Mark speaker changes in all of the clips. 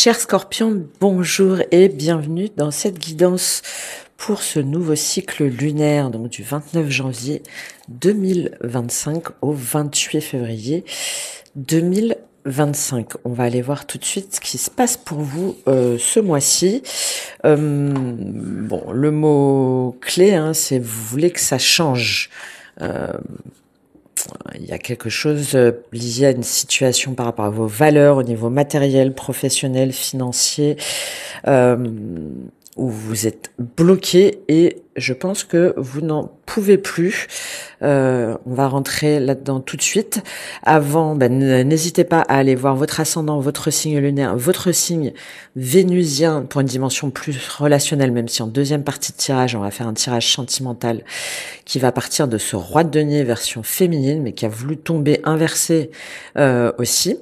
Speaker 1: Chers scorpions, bonjour et bienvenue dans cette guidance pour ce nouveau cycle lunaire, donc du 29 janvier 2025 au 28 février 2025. On va aller voir tout de suite ce qui se passe pour vous ce mois-ci. Bon, le mot clé, c'est vous voulez que ça change. Il y a quelque chose lié à une situation par rapport à vos valeurs au niveau matériel, professionnel, financier, où vous êtes bloqué et je pense que vous n'en pouvez plus. On va rentrer là-dedans tout de suite. Avant, n'hésitez pas à aller voir votre ascendant, votre signe lunaire, votre signe vénusien pour une dimension plus relationnelle, même si en deuxième partie de tirage, on va faire un tirage sentimental qui va partir de ce roi de denier version féminine, mais qui a voulu tomber inversé aussi.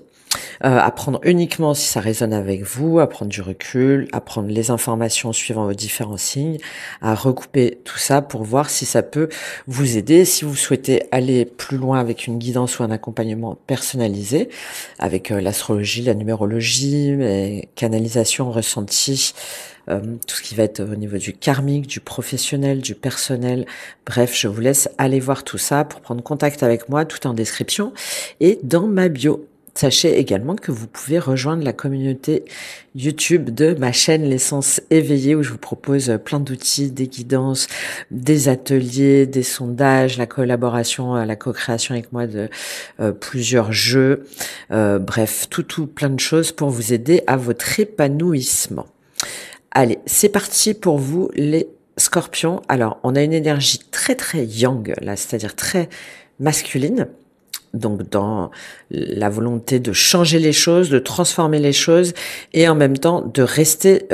Speaker 1: À prendre uniquement si ça résonne avec vous, à prendre du recul, à prendre les informations suivant vos différents signes, à recouper tout ça pour voir si ça peut vous aider. Si vous souhaitez aller plus loin avec une guidance ou un accompagnement personnalisé, avec l'astrologie, la numérologie, les canalisations ressenties, tout ce qui va être au niveau du karmique, du professionnel, du personnel. Bref, je vous laisse aller voir tout ça pour prendre contact avec moi, tout en description et dans ma bio. Sachez également que vous pouvez rejoindre la communauté YouTube de ma chaîne L'Essence Éveillée où je vous propose plein d'outils, des guidances, des ateliers, des sondages, la collaboration, la co-création avec moi de plusieurs jeux. Bref, tout plein de choses pour vous aider à votre épanouissement. Allez, c'est parti pour vous les scorpions. Alors, on a une énergie très très yang là, c'est-à-dire très masculine. Donc dans la volonté de changer les choses, de transformer les choses et en même temps de rester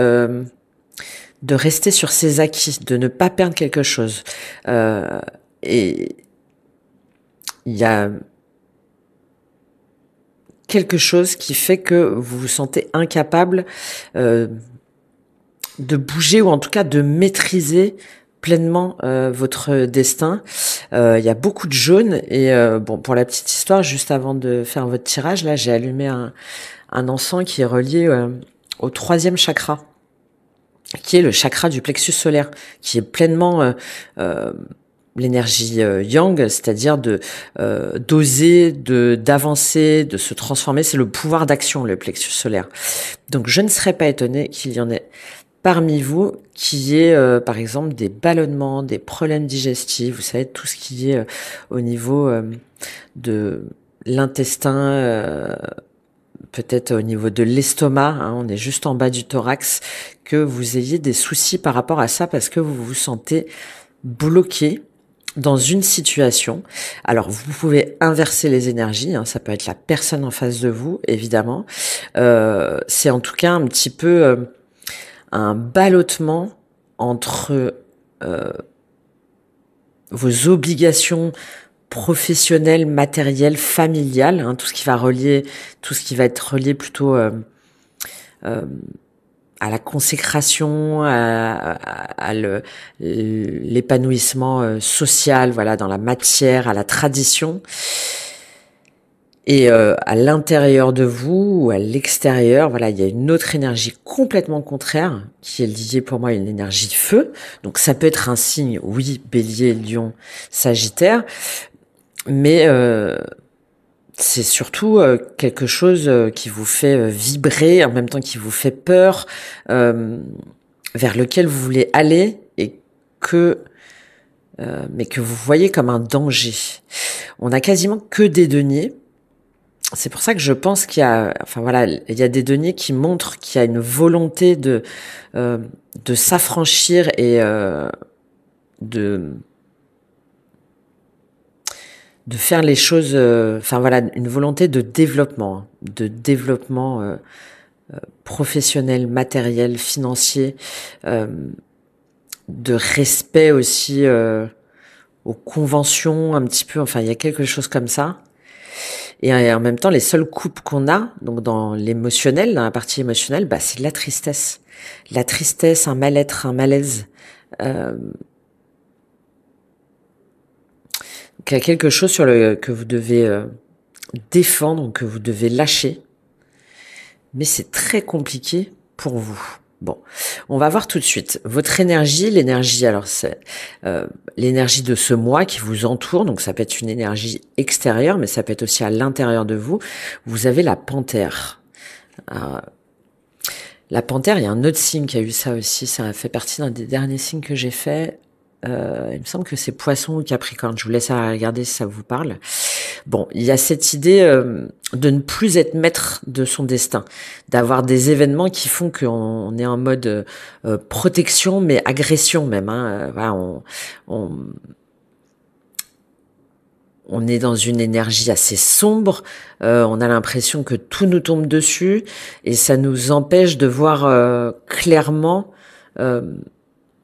Speaker 1: sur ses acquis, de ne pas perdre quelque chose. Et il y a quelque chose qui fait que vous vous sentez incapable de bouger ou en tout cas de maîtriser pleinement votre destin. Il y a beaucoup de jaune et bon, pour la petite histoire, juste avant de faire votre tirage, là j'ai allumé un encens qui est relié au troisième chakra, qui est le chakra du plexus solaire, qui est pleinement l'énergie yang, c'est-à-dire de d'oser, d'avancer, de se transformer. C'est le pouvoir d'action, le plexus solaire. Donc je ne serais pas étonnée qu'il y en ait parmi vous qui ait par exemple des ballonnements, des problèmes digestifs, vous savez, tout ce qui est au niveau de l'intestin, peut-être au niveau de l'estomac, on est juste en bas du thorax, que vous ayez des soucis par rapport à ça parce que vous vous sentez bloqué dans une situation. Alors, vous pouvez inverser les énergies, ça peut être la personne en face de vous, évidemment. C'est en tout cas un petit peu un ballottement entre vos obligations professionnelles, matérielles, familiales, tout ce qui va relier, tout ce qui va être relié plutôt à la consécration, à l'épanouissement social, voilà, dans la matière, à la tradition. Et à l'intérieur de vous ou à l'extérieur, voilà, il y a une autre énergie complètement contraire qui est liée pour moi à une énergie feu. Donc ça peut être un signe, oui, Bélier, Lion, Sagittaire, mais c'est surtout quelque chose qui vous fait vibrer, en même temps qui vous fait peur, vers lequel vous voulez aller et mais que vous voyez comme un danger. On a quasiment que des deniers. C'est pour ça que je pense qu'il y a, il y a des deniers qui montrent qu'il y a une volonté de s'affranchir et de faire les choses, une volonté de développement professionnel, matériel, financier, de respect aussi aux conventions, un petit peu. Enfin, il y a quelque chose comme ça. Et en même temps, les seules coupes qu'on a, donc dans l'émotionnel, dans la partie émotionnelle, c'est de la tristesse. La tristesse, un mal-être, un malaise. Donc, il y a quelque chose que vous devez défendre, que vous devez lâcher. mais c'est très compliqué pour vous. Bon, on va voir tout de suite. Votre énergie, l'énergie, alors c'est l'énergie de ce mois qui vous entoure, donc ça peut être une énergie extérieure, mais ça peut être aussi à l'intérieur de vous. Vous avez la panthère. La panthère, il y a un autre signe qui a eu ça aussi, ça fait partie d'un des derniers signes que j'ai fait. Il me semble que c'est Poisson ou Capricorne. Je vous laisse à regarder si ça vous parle. Bon, il y a cette idée de ne plus être maître de son destin, d'avoir des événements qui font qu'on est en mode protection, mais agression même. Voilà, on est dans une énergie assez sombre. On a l'impression que tout nous tombe dessus et ça nous empêche de voir clairement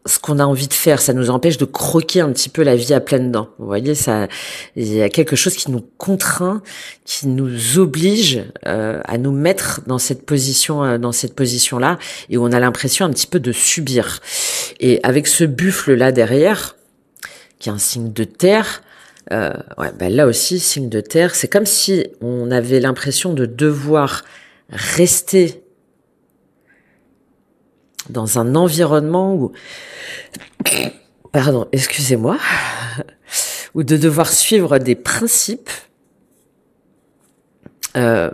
Speaker 1: ce qu'on a envie de faire, ça nous empêche de croquer un petit peu la vie à pleines dents. Vous voyez, ça, il y a quelque chose qui nous contraint, qui nous oblige à nous mettre dans cette position-là, et où on a l'impression un petit peu de subir. Et avec ce buffle là derrière, qui est un signe de terre, là aussi signe de terre, c'est comme si on avait l'impression de devoir rester dans un environnement où, pardon, excusez-moi, ou de devoir suivre des principes parce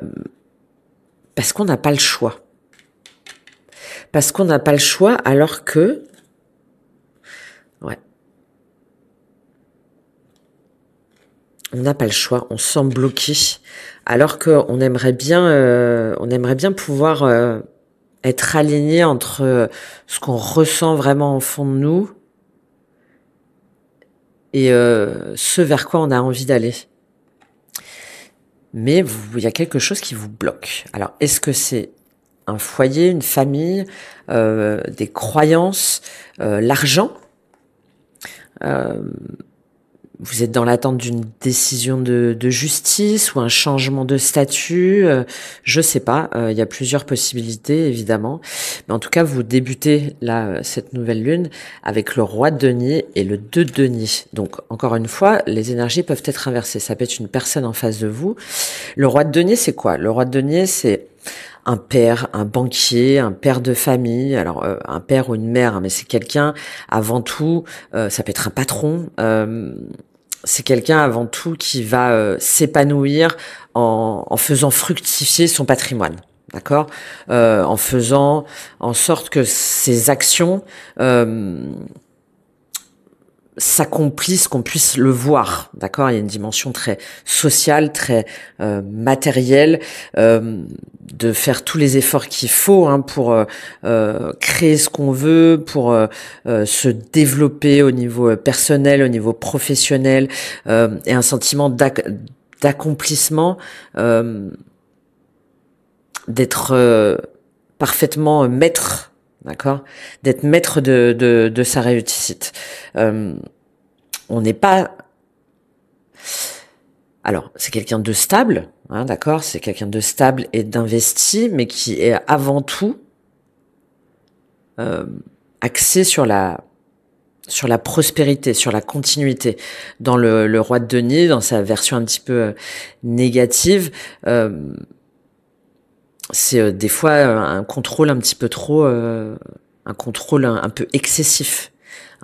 Speaker 1: qu'on n'a pas le choix. Parce qu'on n'a pas le choix alors que, on n'a pas le choix, on se sent bloqué, alors qu'on aimerait bien pouvoir être aligné entre ce qu'on ressent vraiment au fond de nous et ce vers quoi on a envie d'aller. Mais il y a quelque chose qui vous bloque. Alors, est-ce que c'est un foyer, une famille, des croyances, l'argent ? Vous êtes dans l'attente d'une décision de justice ou un changement de statut, je sais pas, il y a plusieurs possibilités évidemment, mais en tout cas vous débutez là cette nouvelle lune avec le roi de denier et le 2 de denier. Donc encore une fois, les énergies peuvent être inversées, ça peut être une personne en face de vous. Le roi de denier, c'est quoi ? Le roi de denier, c'est un père, un banquier, un père de famille, alors un père ou une mère, mais c'est quelqu'un avant tout, ça peut être un patron, c'est quelqu'un avant tout qui va s'épanouir en faisant fructifier son patrimoine, d'accord, en faisant en sorte que ses actions s'accomplissent, qu'on puisse le voir, d'accord. Il y a une dimension très sociale, très matérielle, de faire tous les efforts qu'il faut pour créer ce qu'on veut, pour se développer au niveau personnel, au niveau professionnel, et un sentiment d'accomplissement, d'être parfaitement maître. D'accord, d'être maître de sa réussite. On n'est pas. Alors, c'est quelqu'un de stable, d'accord. C'est quelqu'un de stable et d'investi, mais qui est avant tout axé sur la prospérité, sur la continuité. Dans le roi de denier, dans sa version un petit peu négative. C'est des fois un contrôle un petit peu trop, un contrôle un peu excessif,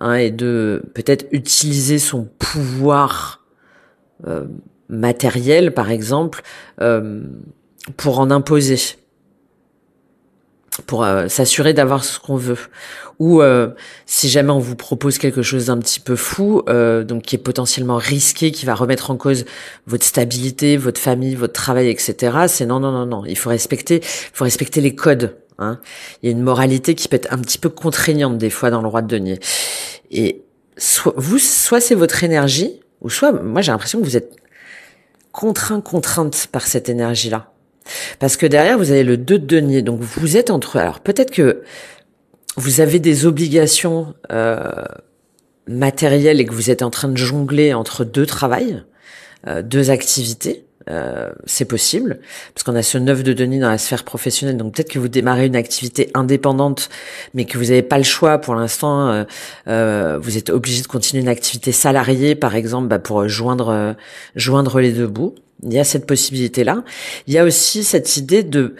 Speaker 1: et de peut-être utiliser son pouvoir matériel, par exemple, pour en imposer, pour s'assurer d'avoir ce qu'on veut. Ou si jamais on vous propose quelque chose d'un petit peu fou, donc qui est potentiellement risqué, qui va remettre en cause votre stabilité, votre famille, votre travail, etc. C'est non. Il faut respecter les codes. Il y a une moralité qui peut être un petit peu contraignante des fois dans le roi de denier. Et soit c'est votre énergie, ou soit moi j'ai l'impression que vous êtes contrainte par cette énergie-là. Parce que derrière vous avez le 2 de denier, donc vous êtes entre. Alors peut-être que vous avez des obligations matérielles et que vous êtes en train de jongler entre 2 travails, 2 activités, c'est possible, parce qu'on a ce 9 de denier dans la sphère professionnelle, donc peut-être que vous démarrez une activité indépendante, mais que vous n'avez pas le choix pour l'instant, vous êtes obligé de continuer une activité salariée, par exemple, pour joindre les 2 bouts, Il y a cette possibilité-là. Il y a aussi cette idée de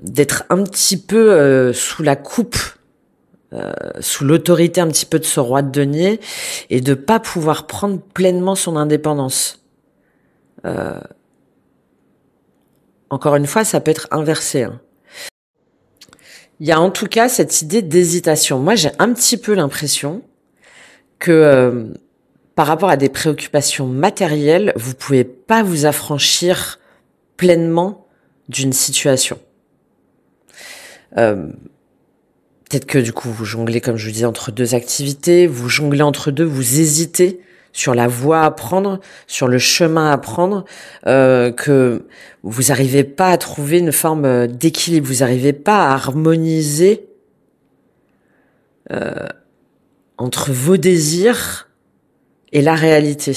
Speaker 1: d'être un petit peu sous la coupe, sous l'autorité un petit peu de ce roi de denier et de pas pouvoir prendre pleinement son indépendance. Encore une fois, ça peut être inversé, hein. Il y a en tout cas cette idée d'hésitation. Moi, j'ai un petit peu l'impression que par rapport à des préoccupations matérielles, vous pouvez pas vous affranchir pleinement d'une situation. Peut-être que du coup, vous jonglez, comme je vous disais, entre deux activités, vous jonglez entre deux, vous hésitez sur la voie à prendre, sur le chemin à prendre, que vous n'arrivez pas à trouver une forme d'équilibre, vous n'arrivez pas à harmoniser entre vos désirs et la réalité.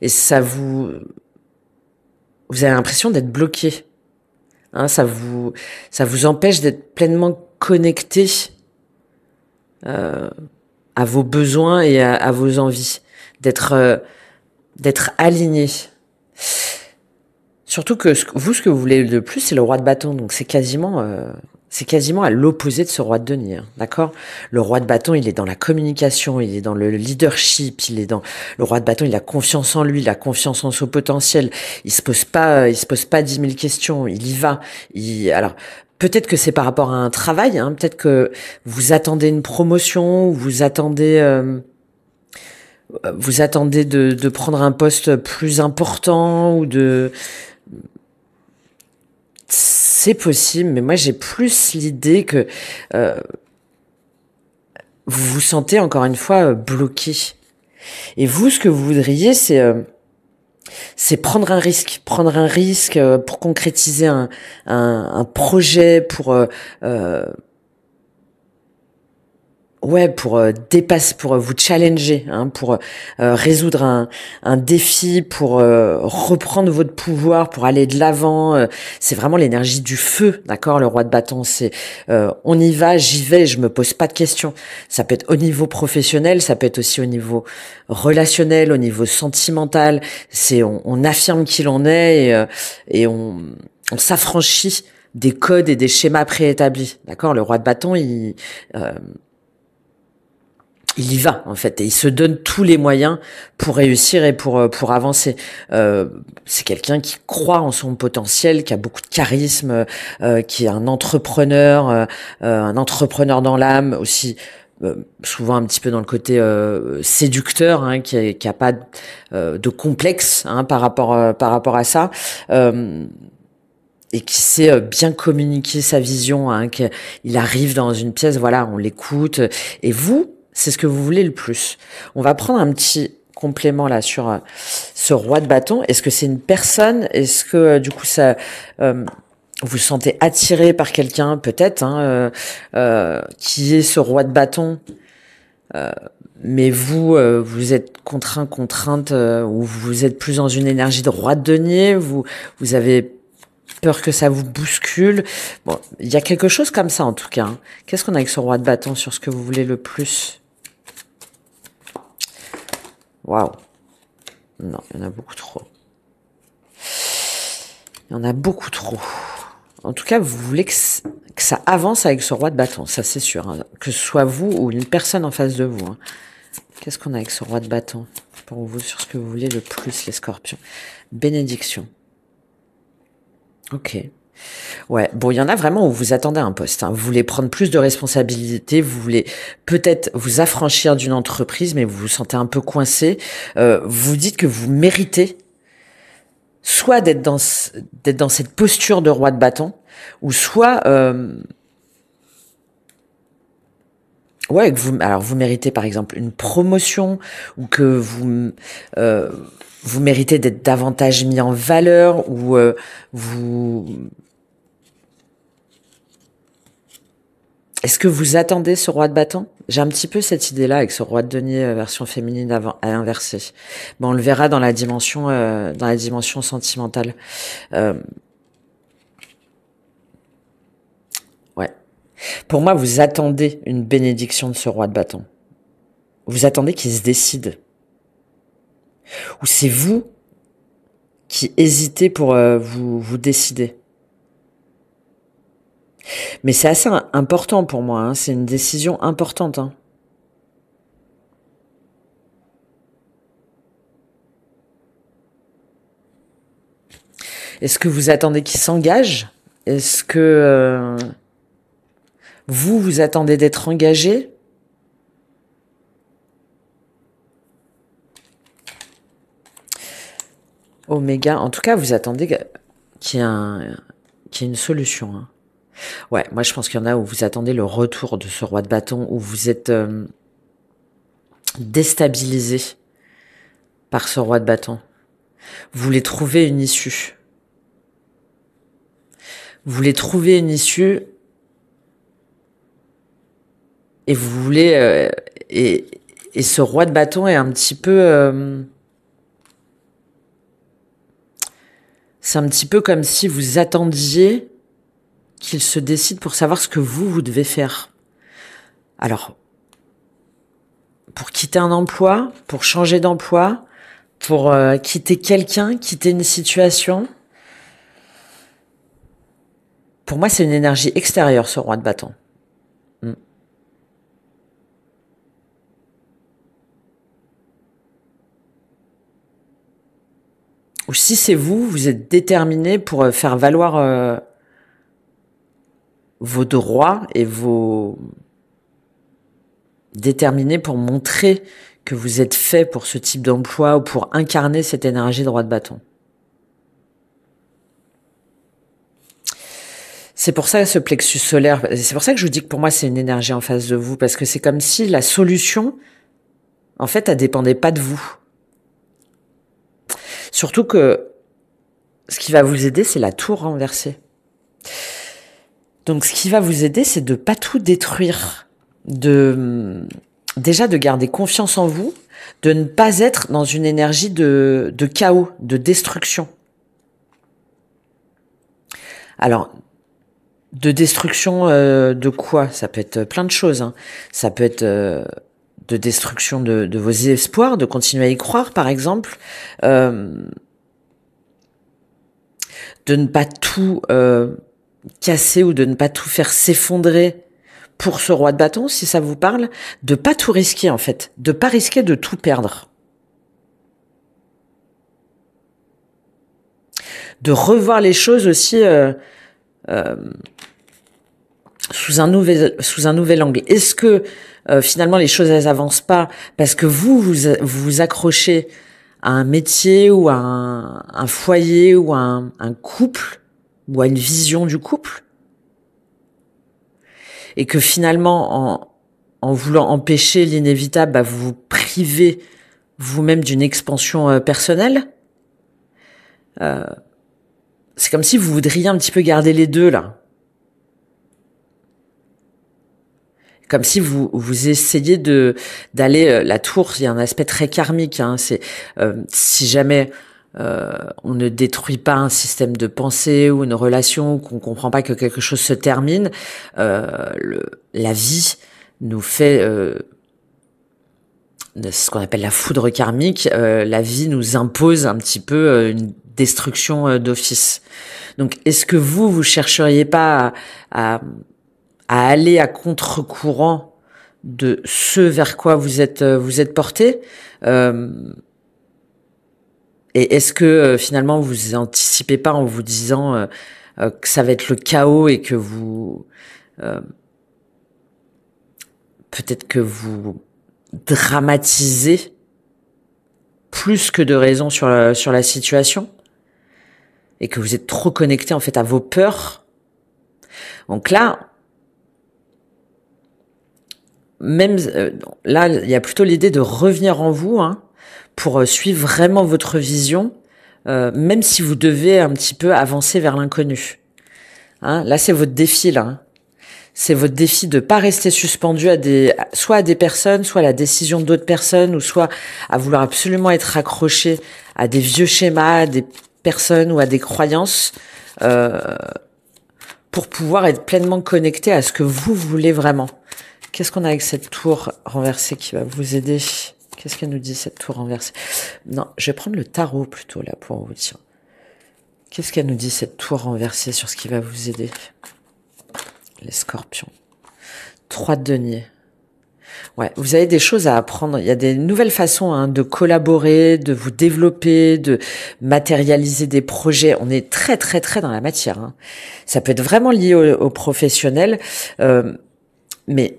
Speaker 1: Et ça vous avez l'impression d'être bloqué. Hein, ça vous empêche d'être pleinement connecté à vos besoins et à vos envies, d'être aligné. Surtout que ce que vous voulez le plus, c'est le roi de bâton. Donc c'est quasiment à l'opposé de ce roi de denier, hein, d'accord? Le roi de bâton, il est dans la communication, il est dans le leadership, le roi de bâton, il a confiance en lui, il a confiance en son potentiel. Il se pose pas 10 000 questions, il y va. Alors, peut-être que c'est par rapport à un travail, hein, peut-être que vous attendez une promotion, ou vous attendez de prendre un poste plus important ou c'est possible, mais moi j'ai plus l'idée que vous vous sentez encore une fois bloqué. Et vous, ce que vous voudriez, c'est prendre un risque pour concrétiser un projet, pour dépasser, pour vous challenger, hein, pour résoudre un défi, pour reprendre votre pouvoir, pour aller de l'avant. C'est vraiment l'énergie du feu, d'accord, le roi de bâton. C'est on y va, j'y vais, je me pose pas de questions. Ça peut être au niveau professionnel, ça peut être aussi au niveau relationnel, au niveau sentimental. C'est on affirme qui l'on est et on s'affranchit des codes et des schémas préétablis, d'accord. Le roi de bâton, il y va en fait et il se donne tous les moyens pour réussir et pour avancer. C'est quelqu'un qui croit en son potentiel, qui a beaucoup de charisme, qui est un entrepreneur dans l'âme aussi. Souvent un petit peu dans le côté séducteur, hein, qui a pas de complexe, hein, par rapport à ça. Et qui sait bien communiquer sa vision, hein, qu'il arrive dans une pièce, voilà, on l'écoute. Et vous, c'est ce que vous voulez le plus. On va prendre un petit complément là sur ce roi de bâton. Est-ce que c'est une personne? Est-ce que du coup ça vous vous sentez attiré par quelqu'un peut-être, hein, qui est ce roi de bâton, mais vous êtes contrainte, ou vous êtes plus dans une énergie de roi de denier, vous avez peur que ça vous bouscule. Bon, il y a quelque chose comme ça en tout cas, hein. Qu'est-ce qu'on a avec ce roi de bâton sur ce que vous voulez le plus? Waouh. Non, il y en a beaucoup trop. Il y en a beaucoup trop. En tout cas, vous voulez que ça avance avec ce roi de bâton, ça c'est sûr, hein. Que ce soit vous ou une personne en face de vous, hein. Qu'est-ce qu'on a avec ce roi de bâton pour vous sur ce que vous voulez le plus, les scorpions? Bénédiction. Ok. Ouais, bon, il y en a vraiment où vous attendez un poste, hein. Vous voulez prendre plus de responsabilités, vous voulez peut-être vous affranchir d'une entreprise, mais vous vous sentez un peu coincé. Vous dites que vous méritez soit d'être dans cette posture de roi de bâton, ou soit que vous méritez par exemple une promotion, ou que vous méritez d'être davantage mis en valeur, ou est-ce que vous attendez ce roi de bâton? J'ai un petit peu cette idée-là avec ce roi de denier version féminine à inverser. Bon, on le verra dans la dimension sentimentale. Ouais. Pour moi, vous attendez une bénédiction de ce roi de bâton. Vous attendez qu'il se décide. Ou c'est vous qui hésitez pour vous décider. Mais c'est assez important pour moi, hein. C'est une décision importante, hein. Est-ce que vous attendez qu'il s'engage? Est-ce que vous attendez d'être engagé? Oméga, en tout cas, vous attendez qu'il y ait une solution, hein. Ouais, moi je pense qu'il y en a où vous attendez le retour de ce roi de bâton, où vous êtes déstabilisé par ce roi de bâton. Vous voulez trouver une issue. Vous voulez trouver une issue et vous voulez et ce roi de bâton est un petit peu c'est un petit peu comme si vous attendiez qu'il se décide pour savoir ce que vous devez faire. Alors, pour quitter un emploi, pour changer d'emploi, pour quitter quelqu'un, quitter une situation. Pour moi, c'est une énergie extérieure, ce roi de bâton. Ou si c'est vous êtes déterminé pour faire valoir vos droits et vos... déterminé pour montrer que vous êtes fait pour ce type d'emploi ou pour incarner cette énergie de roi de bâton. C'est pour ça ce plexus solaire, c'est pour ça que je vous dis que pour moi c'est une énergie en face de vous, parce que c'est comme si la solution, en fait, elle dépendait pas de vous. Surtout que ce qui va vous aider, c'est la tour renversée. Donc ce qui va vous aider, c'est de pas tout détruire, déjà de garder confiance en vous, de ne pas être dans une énergie de chaos, de destruction. Alors, de destruction de quoi? Ça peut être plein de choses, hein. Ça peut être de destruction de vos espoirs, de continuer à y croire, par exemple. De ne pas tout casser ou de ne pas tout faire s'effondrer pour ce roi de bâton, si ça vous parle. De pas tout risquer, en fait. De pas risquer de tout perdre. De revoir les choses aussi sous un nouvel angle. Est-ce que finalement les choses elles avancent pas parce que vous accrochez à un métier ou à un foyer ou à un couple ou à une vision du couple, et que finalement en voulant empêcher l'inévitable, bah, vous vous privez vous-même d'une expansion personnelle. C'est comme si vous voudriez un petit peu garder les deux là. Comme si vous essayez d'aller la tour, il y a un aspect très karmique, hein, c'est si jamais on ne détruit pas un système de pensée ou une relation, ou qu'on comprend pas que quelque chose se termine, la vie nous fait ce qu'on appelle la foudre karmique, la vie nous impose un petit peu une destruction d'office. Donc est-ce que vous chercheriez pas à aller à contre-courant de ce vers quoi vous êtes porté, et est-ce que finalement vous anticipez pas en vous disant que ça va être le chaos et que vous peut-être que vous dramatisez plus que de raison sur la situation et que vous êtes trop connecté en fait à vos peurs. Donc là, même là, il y a plutôt l'idée de revenir en vous, hein, pour suivre vraiment votre vision, même si vous devez un petit peu avancer vers l'inconnu. Hein, là, c'est votre défi, là. Hein. C'est votre défi de pas rester suspendu soit à des personnes, soit à la décision d'autres personnes, ou soit à vouloir absolument être accroché à des vieux schémas, à des personnes ou à des croyances, pour pouvoir être pleinement connecté à ce que vous voulez vraiment. Qu'est-ce qu'on a avec cette tour renversée qui va vous aider? Qu'est-ce qu'elle nous dit, cette tour renversée? Non, je vais prendre le tarot plutôt là pour vous dire. Qu'est-ce qu'elle nous dit, cette tour renversée, sur ce qui va vous aider? Les scorpions. 3 de denier. Ouais, vous avez des choses à apprendre. Il y a des nouvelles façons de collaborer, de vous développer, de matérialiser des projets. On est très, très, très dans la matière. Ça peut être vraiment lié aux professionnels. Mais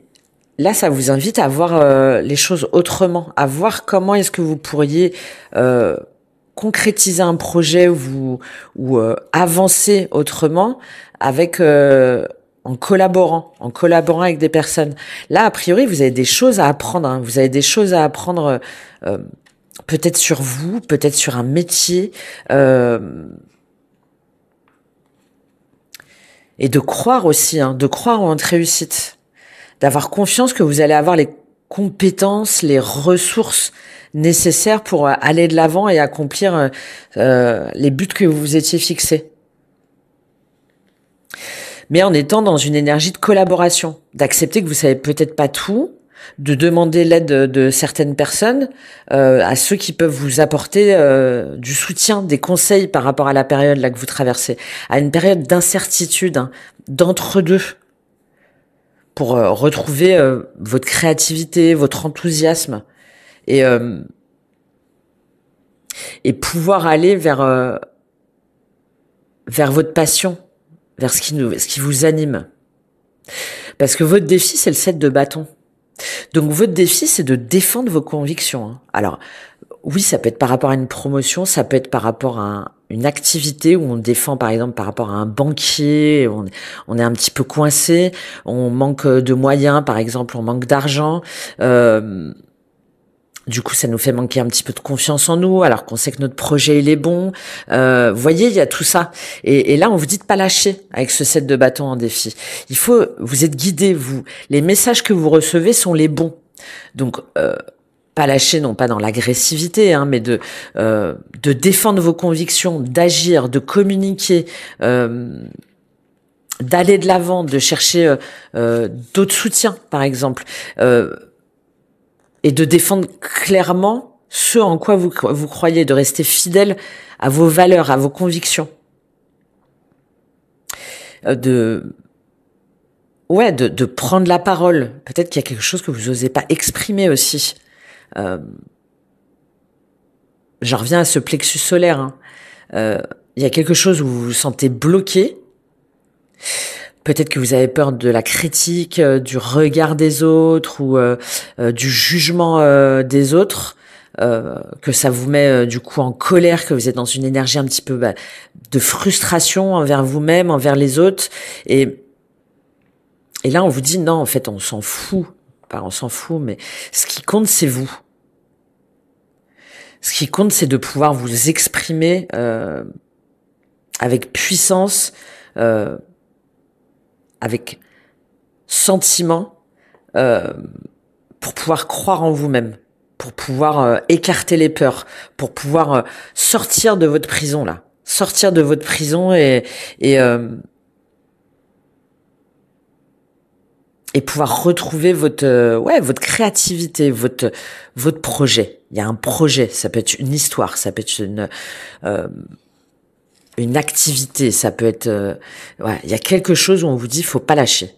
Speaker 1: là, ça vous invite à voir les choses autrement, à voir comment est-ce que vous pourriez concrétiser un projet ou avancer autrement avec en collaborant avec des personnes. Là, a priori, vous avez des choses à apprendre. Vous avez des choses à apprendre peut-être sur vous, peut-être sur un métier. Et de croire aussi, de croire en votre réussite. D'avoir confiance que vous allez avoir les compétences, les ressources nécessaires pour aller de l'avant et accomplir les buts que vous vous étiez fixés. Mais en étant dans une énergie de collaboration, d'accepter que vous savez peut-être pas tout, de demander l'aide de certaines personnes, à ceux qui peuvent vous apporter du soutien, des conseils par rapport à la période là que vous traversez, à une période d'incertitude, d'entre-deux, pour retrouver votre créativité, votre enthousiasme et pouvoir aller vers votre passion, vers ce qui vous anime. Parce que votre défi, c'est le 7 de bâton. Donc votre défi, c'est de défendre vos convictions. Alors oui, ça peut être par rapport à une promotion, ça peut être par rapport à une activité où on défend par exemple par rapport à un banquier, on est un petit peu coincé, on manque de moyens par exemple, on manque d'argent. Du coup, ça nous fait manquer un petit peu de confiance en nous, alors qu'on sait que notre projet, il est bon. Vous voyez, il y a tout ça. Et là, on vous dit de pas lâcher avec ce 7 de bâton en défi. Vous êtes guidés, vous. Les messages que vous recevez sont les bons. Donc, pas lâcher, non pas dans l'agressivité, mais de défendre vos convictions, d'agir, de communiquer, d'aller de l'avant, de chercher d'autres soutiens, par exemple. Et de défendre clairement ce en quoi vous croyez, de rester fidèle à vos valeurs, à vos convictions. De prendre la parole. Peut-être qu'il y a quelque chose que vous n'osez pas exprimer aussi. J'en reviens à ce plexus solaire. Il y a quelque chose où vous vous sentez bloqué. Peut-être que vous avez peur de la critique, du regard des autres ou du jugement des autres, que ça vous met du coup en colère, que vous êtes dans une énergie un petit peu de frustration envers vous-même, envers les autres. Et là, on vous dit non, en fait, on s'en fout. Pas on s'en fout, mais ce qui compte, c'est vous. Ce qui compte, c'est de pouvoir vous exprimer avec puissance, avec sentiment, pour pouvoir croire en vous-même, pour pouvoir écarter les peurs, pour pouvoir sortir de votre prison là, sortir de votre prison et pouvoir retrouver votre créativité, votre projet. Il y a un projet, ça peut être une histoire, ça peut être une activité, ça peut être il y a quelque chose où on vous dit faut pas lâcher.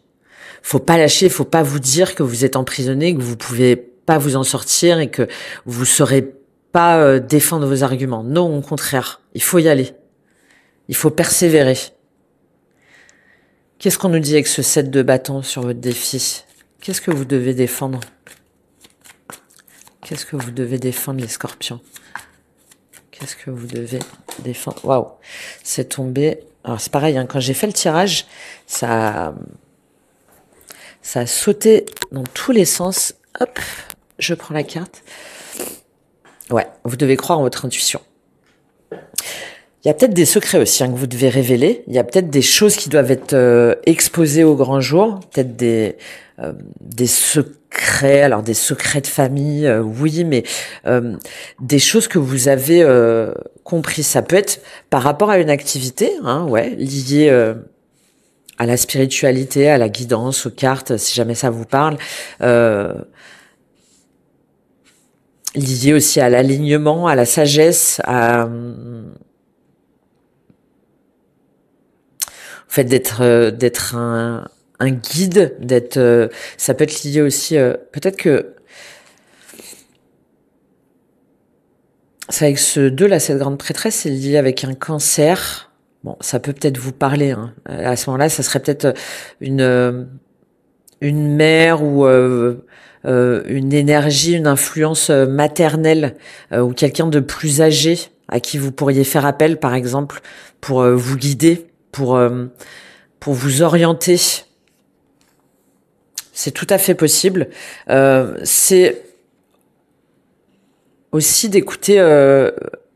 Speaker 1: Faut pas lâcher, faut pas vous dire que vous êtes emprisonné, que vous pouvez pas vous en sortir et que vous saurez pas défendre vos arguments. Non, au contraire, il faut y aller. Il faut persévérer. Qu'est-ce qu'on nous dit avec ce 7 de bâton sur votre défi? Qu'est-ce que vous devez défendre? Qu'est-ce que vous devez défendre, les scorpions? Qu'est-ce que vous devez défendre? Waouh, c'est tombé. Alors c'est pareil, quand j'ai fait le tirage, ça a sauté dans tous les sens. Hop, je prends la carte. Ouais, vous devez croire en votre intuition. Il y a peut-être des secrets aussi que vous devez révéler. Il y a peut-être des choses qui doivent être exposées au grand jour. Peut-être des secrets, alors des secrets de famille, oui, mais des choses que vous avez compris. Ça peut être par rapport à une activité, liée à la spiritualité, à la guidance, aux cartes, si jamais ça vous parle. Lié aussi à l'alignement, à la sagesse, au fait d'être un guide, ça peut être lié aussi, peut-être que c'est avec ce 2 là, cette grande prêtresse, c'est lié avec un cancer. Bon, ça peut peut-être vous parler, hein. À ce moment-là, ça serait peut-être une mère ou une énergie, une influence maternelle ou quelqu'un de plus âgé à qui vous pourriez faire appel, par exemple, pour vous guider, pour vous orienter. C'est tout à fait possible. C'est aussi d'écouter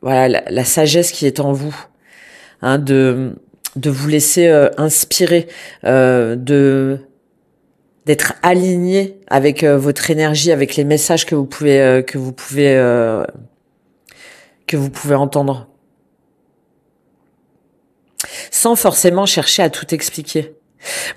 Speaker 1: voilà la sagesse qui est en vous, hein, de vous laisser inspirer, d'être aligné avec votre énergie, avec les messages que vous pouvez entendre, sans forcément chercher à tout expliquer.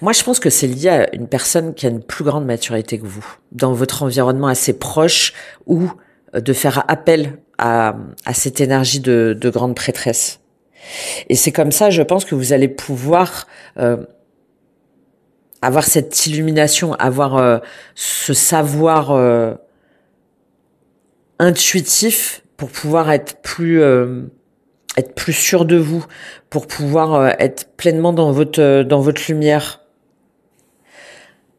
Speaker 1: Moi, je pense que c'est lié à une personne qui a une plus grande maturité que vous, dans votre environnement assez proche, ou de faire appel à cette énergie de grande prêtresse. Et c'est comme ça, je pense, que vous allez pouvoir avoir cette illumination, avoir ce savoir intuitif pour pouvoir être plus sûr de vous, pour pouvoir être pleinement dans votre lumière.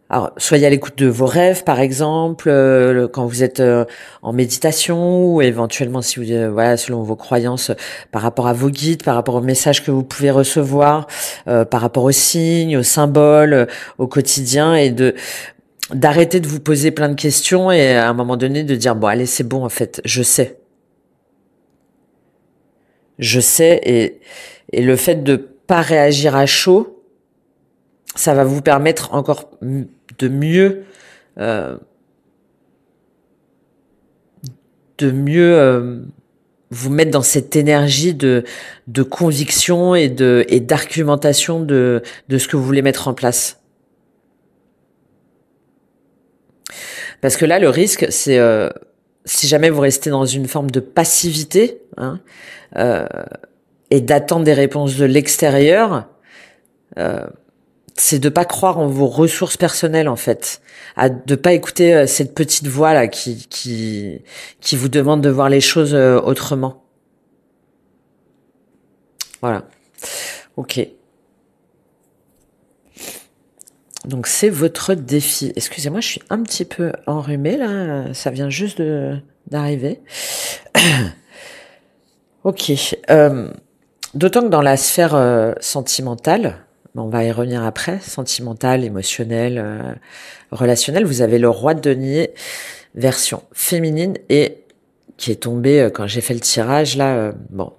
Speaker 1: Alors, soyez à l'écoute de vos rêves, par exemple, quand vous êtes en méditation, ou éventuellement, si vous, voilà, selon vos croyances, par rapport à vos guides, par rapport aux messages que vous pouvez recevoir, par rapport aux signes, aux symboles, au quotidien, et d'arrêter de vous poser plein de questions et à un moment donné de dire bon, allez, c'est bon, en fait, je sais, et le fait de pas réagir à chaud, ça va vous permettre encore de mieux vous mettre dans cette énergie de conviction et d'argumentation de ce que vous voulez mettre en place. Parce que là, le risque, c'est si jamais vous restez dans une forme de passivité, hein, et d'attendre des réponses de l'extérieur, c'est de pas croire en vos ressources personnelles, en fait, de pas écouter cette petite voix là qui vous demande de voir les choses autrement. Voilà. Ok. Donc c'est votre défi. Excusez-moi, je suis un petit peu enrhumée là, ça vient juste d'arriver. Ok. D'autant que dans la sphère sentimentale, on va y revenir après, sentimentale, émotionnelle, relationnelle, vous avez le roi de denier version féminine et qui est tombé quand j'ai fait le tirage là, bon,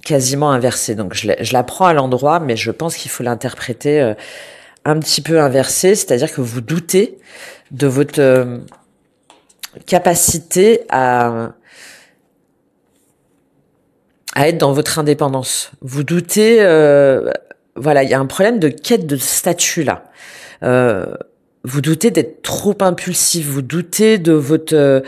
Speaker 1: quasiment inversé. Donc je la prends à l'endroit, mais je pense qu'il faut l'interpréter un petit peu inversé, c'est-à-dire que vous doutez de votre capacité à être dans votre indépendance. Vous doutez, voilà, il y a un problème de quête de statut là. Vous doutez d'être trop impulsif, vous doutez de votre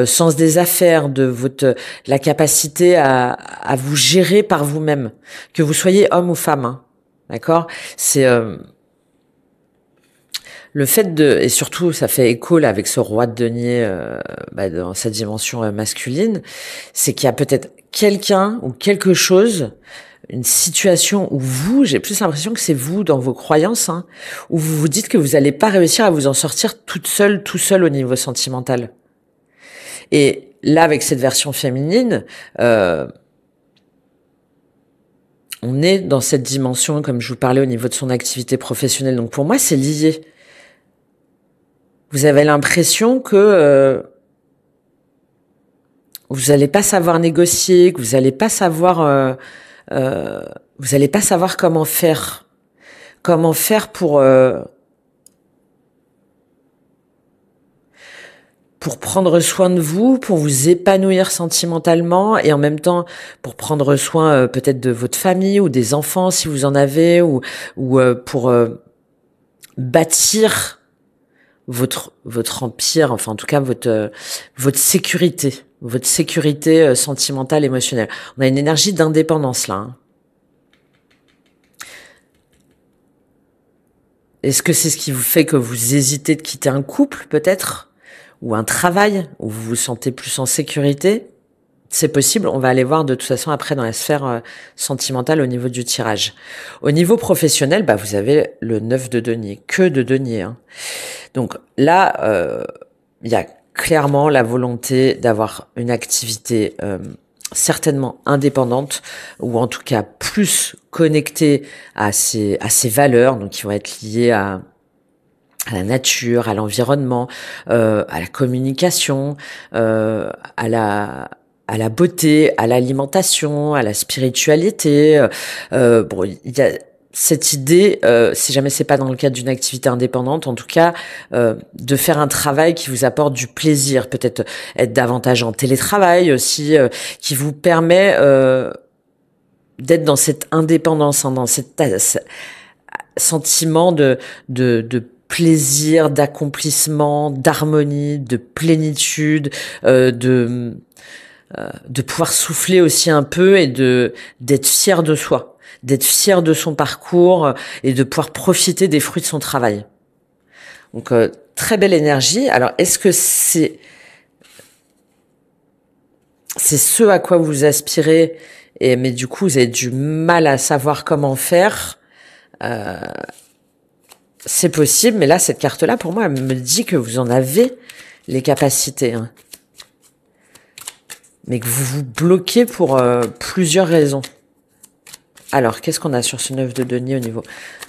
Speaker 1: sens des affaires, de la capacité à vous gérer par vous-même, que vous soyez homme ou femme, hein, d'accord ? C'est le fait et surtout ça fait écho là avec ce roi de denier dans sa dimension masculine, c'est qu'il y a peut-être quelqu'un ou quelque chose, une situation où j'ai plus l'impression que c'est vous dans vos croyances, hein, où vous vous dites que vous n'allez pas réussir à vous en sortir toute seule, tout seul au niveau sentimental. Et là, avec cette version féminine, on est dans cette dimension, comme je vous parlais, au niveau de son activité professionnelle. Donc pour moi, c'est lié. Vous avez l'impression que vous n'allez pas savoir négocier, que vous n'allez pas savoir comment faire pour prendre soin de vous, pour vous épanouir sentimentalement et en même temps pour prendre soin peut-être de votre famille ou des enfants si vous en avez, ou pour bâtir votre empire, enfin en tout cas votre sécurité sentimentale, émotionnelle. On a une énergie d'indépendance là, hein. Est-ce que c'est ce qui vous fait que vous hésitez de quitter un couple, peut-être, ou un travail où vous vous sentez plus en sécurité? C'est possible, on va aller voir de toute façon après dans la sphère sentimentale au niveau du tirage. Au niveau professionnel, bah, vous avez le 9 de denier, que de denier. Hein. Donc là, il y a clairement la volonté d'avoir une activité certainement indépendante, ou en tout cas plus connectée à ses valeurs, donc qui vont être liées à la nature, à l'environnement, à la communication, à la beauté, à l'alimentation, à la spiritualité. Bon, il y a cette idée, si jamais c'est pas dans le cadre d'une activité indépendante, en tout cas, de faire un travail qui vous apporte du plaisir, peut-être être davantage en télétravail aussi, qui vous permet d'être dans cette indépendance, hein, dans cet sentiment de plaisir, d'accomplissement, d'harmonie, de plénitude, de pouvoir souffler aussi un peu et d'être fier de soi, d'être fier de son parcours et de pouvoir profiter des fruits de son travail. Donc très belle énergie. Alors est-ce que c'est ce à quoi vous aspirez, mais du coup vous avez du mal à savoir comment faire? C'est possible, mais là cette carte-là pour moi elle me dit que vous en avez les capacités, hein. Mais que vous vous bloquez pour plusieurs raisons. Alors, qu'est-ce qu'on a sur ce 9 de denier au niveau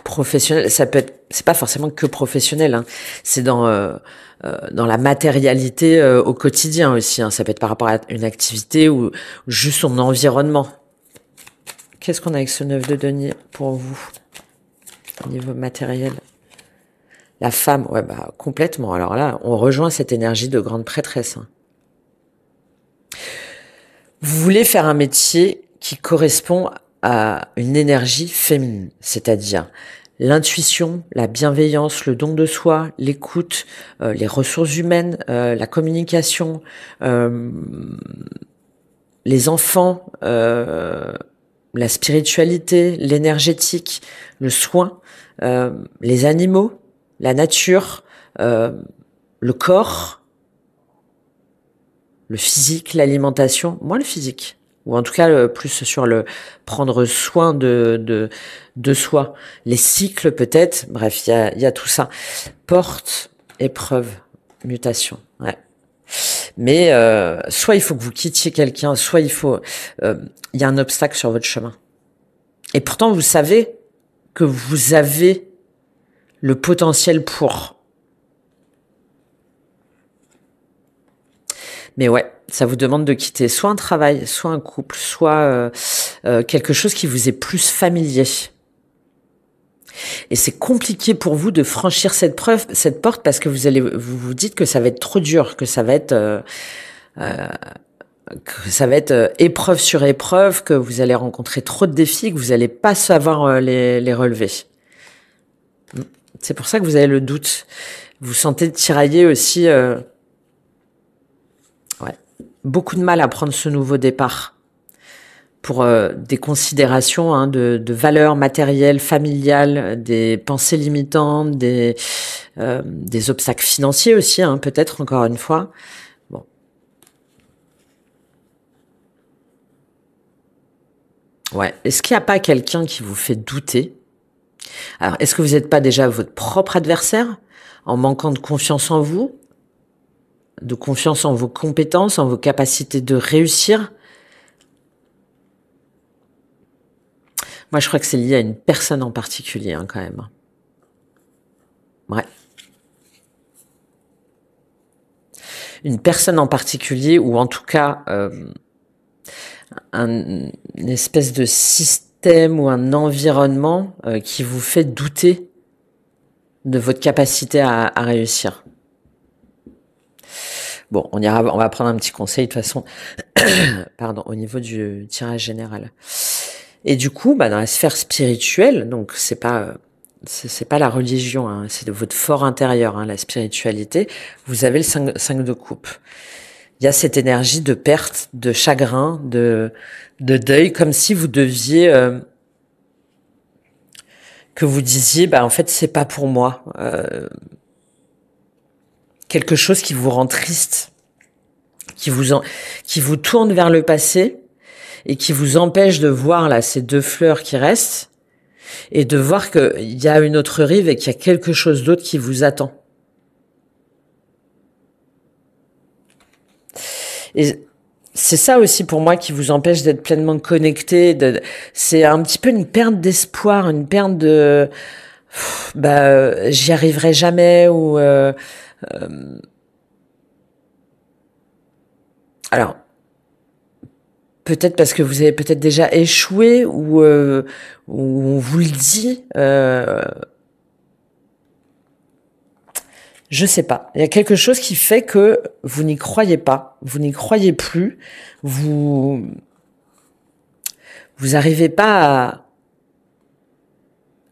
Speaker 1: professionnel? Ça peut être, c'est pas forcément que professionnel, hein. C'est dans la matérialité au quotidien aussi, hein. Ça peut être par rapport à une activité ou juste son environnement. Qu'est-ce qu'on a avec ce 9 de denier pour vous au niveau matériel? La femme, ouais, bah complètement. Alors là, on rejoint cette énergie de grande prêtresse, hein. Vous voulez faire un métier qui correspond à une énergie féminine, c'est-à-dire l'intuition, la bienveillance, le don de soi, l'écoute, les ressources humaines, la communication, les enfants, la spiritualité, l'énergétique, le soin, les animaux, la nature, le corps, le physique, l'alimentation, moins le physique, ou en tout cas plus sur le prendre soin de soi, les cycles peut-être, bref, il y a tout ça. Porte, épreuve, mutation, ouais. Mais soit il faut que vous quittiez quelqu'un, soit il y a un obstacle sur votre chemin. Et pourtant vous savez que vous avez le potentiel pour. Mais ouais, ça vous demande de quitter soit un travail, soit un couple, soit quelque chose qui vous est plus familier. Et c'est compliqué pour vous de franchir cette porte parce que vous dites que ça va être trop dur, que ça va être épreuve sur épreuve, que vous allez rencontrer trop de défis, que vous n'allez pas savoir les relever. C'est pour ça que vous avez le doute. Vous sentez tirailler aussi. Beaucoup de mal à prendre ce nouveau départ pour des considérations, hein, de valeurs matérielles, familiales, des pensées limitantes, des obstacles financiers aussi, hein, peut-être encore une fois. Bon. Ouais. Est-ce qu'il n'y a pas quelqu'un qui vous fait douter? Alors, est-ce que vous n'êtes pas déjà votre propre adversaire en manquant de confiance en vous? De confiance en vos compétences, en vos capacités de réussir. Moi, je crois que c'est lié à une personne en particulier, hein, quand même. Ouais. Une personne en particulier, ou en tout cas, une espèce de système ou un environnement qui vous fait douter de votre capacité à réussir. Bon, on va prendre un petit conseil de toute façon, pardon, au niveau du tirage général. Et du coup, dans la sphère spirituelle, donc c'est pas la religion, hein, c'est de votre fort intérieur, hein, la spiritualité. Vous avez le 5 de coupe. Il y a cette énergie de perte, de chagrin, de deuil, comme si vous deviez que vous disiez, bah en fait c'est pas pour moi, quelque chose qui vous rend triste, qui vous tourne vers le passé et qui vous empêche de voir là ces deux fleurs qui restent et de voir qu'il y a une autre rive et qu'il y a quelque chose d'autre qui vous attend. Et c'est ça aussi pour moi qui vous empêche d'être pleinement connecté. C'est un petit peu une perte d'espoir, une perte de j'y arriverai jamais ou alors peut-être parce que vous avez peut-être déjà échoué ou on vous le dit. Je sais pas. Il y a quelque chose qui fait que vous n'y croyez pas, vous n'y croyez plus, vous arrivez pas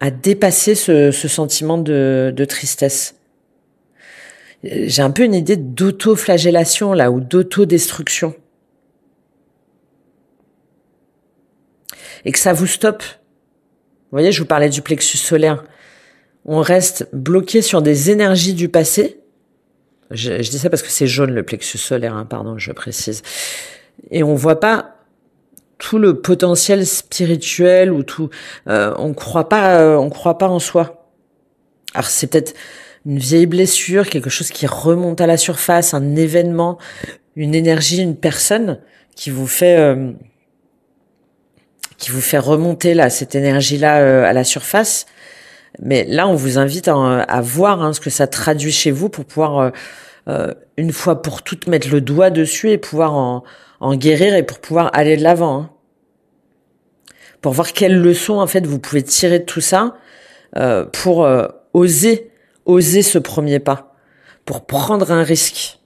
Speaker 1: à dépasser ce sentiment de tristesse. J'ai un peu une idée d'auto-flagellation là ou d'auto-destruction. Et que ça vous stoppe. Vous voyez, je vous parlais du plexus solaire. On reste bloqué sur des énergies du passé. Je dis ça parce que c'est jaune le plexus solaire, hein, pardon, je précise. Et on voit pas tout le potentiel spirituel ou tout. On croit pas en soi. Alors c'est peut-être une vieille blessure, quelque chose qui remonte à la surface, un événement, une énergie, une personne qui vous fait remonter là cette énergie-là à la surface. Mais là, on vous invite à voir ce que ça traduit chez vous pour pouvoir, une fois pour toutes, mettre le doigt dessus et pouvoir en guérir et pour pouvoir aller de l'avant. Hein. Pour voir quelles leçons, en fait, vous pouvez tirer de tout ça pour oser ce premier pas, pour prendre un risque.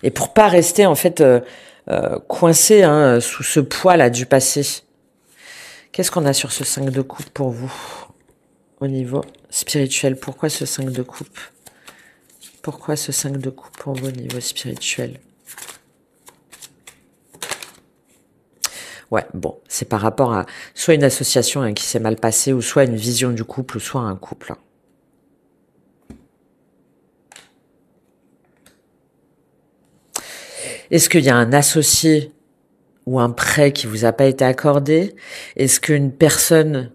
Speaker 1: Et pour pas rester, en fait, coincé sous ce poids-là du passé. Qu'est-ce qu'on a sur ce 5 de coupe pour vous au niveau spirituel? Pourquoi ce 5 de coupe? Pourquoi ce 5 de coupe pour vous au niveau spirituel? Ouais, bon, c'est par rapport à soit une association qui s'est mal passée, ou soit une vision du couple, ou soit un couple. Est-ce qu'il y a un associé ou un prêt qui vous a pas été accordé? Est-ce qu'une personne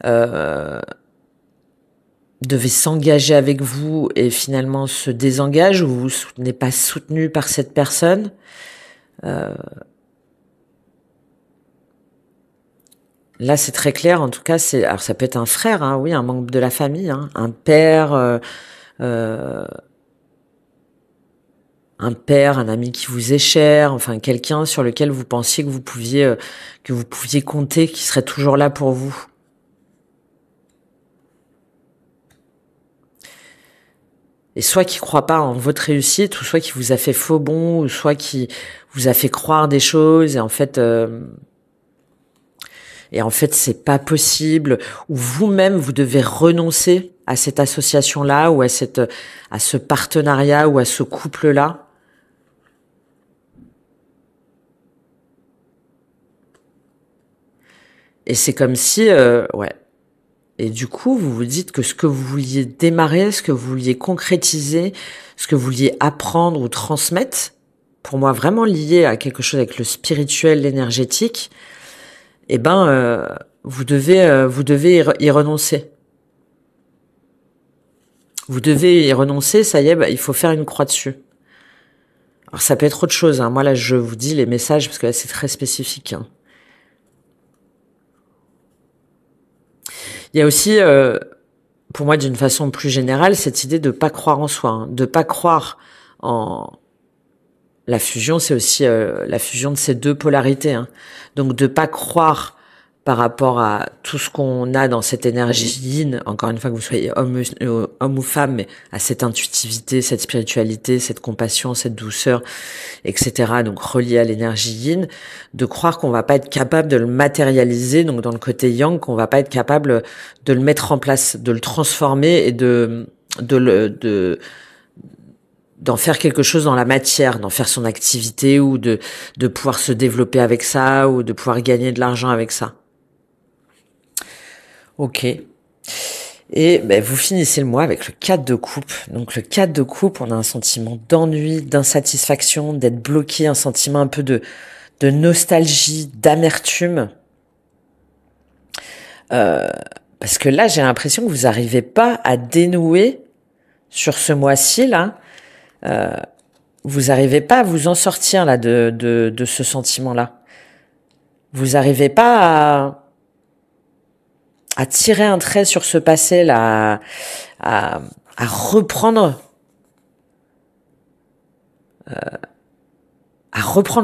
Speaker 1: devait s'engager avec vous et finalement se désengage, ou vous n'êtes pas soutenu par cette personne? Là, c'est très clair. En tout cas, alors ça peut être un frère, oui, un membre de la famille, un père. Un ami qui vous est cher, enfin quelqu'un sur lequel vous pensiez que vous pouviez compter, qui serait toujours là pour vous. Et soit qui croit pas en votre réussite, ou soit qui vous a fait faux bond, ou soit qui vous a fait croire des choses, et en fait c'est pas possible, ou vous-même vous devez renoncer à cette association-là, ou à ce partenariat, ou à ce couple-là. Et c'est comme si, ouais. Et du coup, vous vous dites que ce que vous vouliez démarrer, ce que vous vouliez concrétiser, ce que vous vouliez apprendre ou transmettre, pour moi vraiment lié à quelque chose avec le spirituel, l'énergétique, vous devez y renoncer. Vous devez y renoncer, ça y est, il faut faire une croix dessus. Alors ça peut être autre chose, Moi là, je vous dis les messages parce que là c'est très spécifique. Il y a aussi, pour moi, d'une façon plus générale, cette idée de pas croire en soi, de pas croire en la fusion. C'est aussi la fusion de ces deux polarités. Donc de pas croire par rapport à tout ce qu'on a dans cette énergie yin, encore une fois que vous soyez homme ou femme, mais à cette intuitivité, cette spiritualité, cette compassion, cette douceur, etc. Donc relié à l'énergie yin, de croire qu'on va pas être capable de le matérialiser, donc dans le côté yang, qu'on va pas être capable de le mettre en place, de le transformer et d'en faire quelque chose dans la matière, d'en faire son activité, ou de pouvoir se développer avec ça, ou de pouvoir gagner de l'argent avec ça. Ok. Et ben, vous finissez le mois avec le 4 de coupe. Donc le 4 de coupe, on a un sentiment d'ennui, d'insatisfaction, d'être bloqué, un sentiment un peu de nostalgie, d'amertume. Parce que là, j'ai l'impression que vous n'arrivez pas à dénouer sur ce mois-ci, là. Vous n'arrivez pas à vous en sortir là de ce sentiment-là. Vous n'arrivez pas à tirer un trait sur ce passé là, à reprendre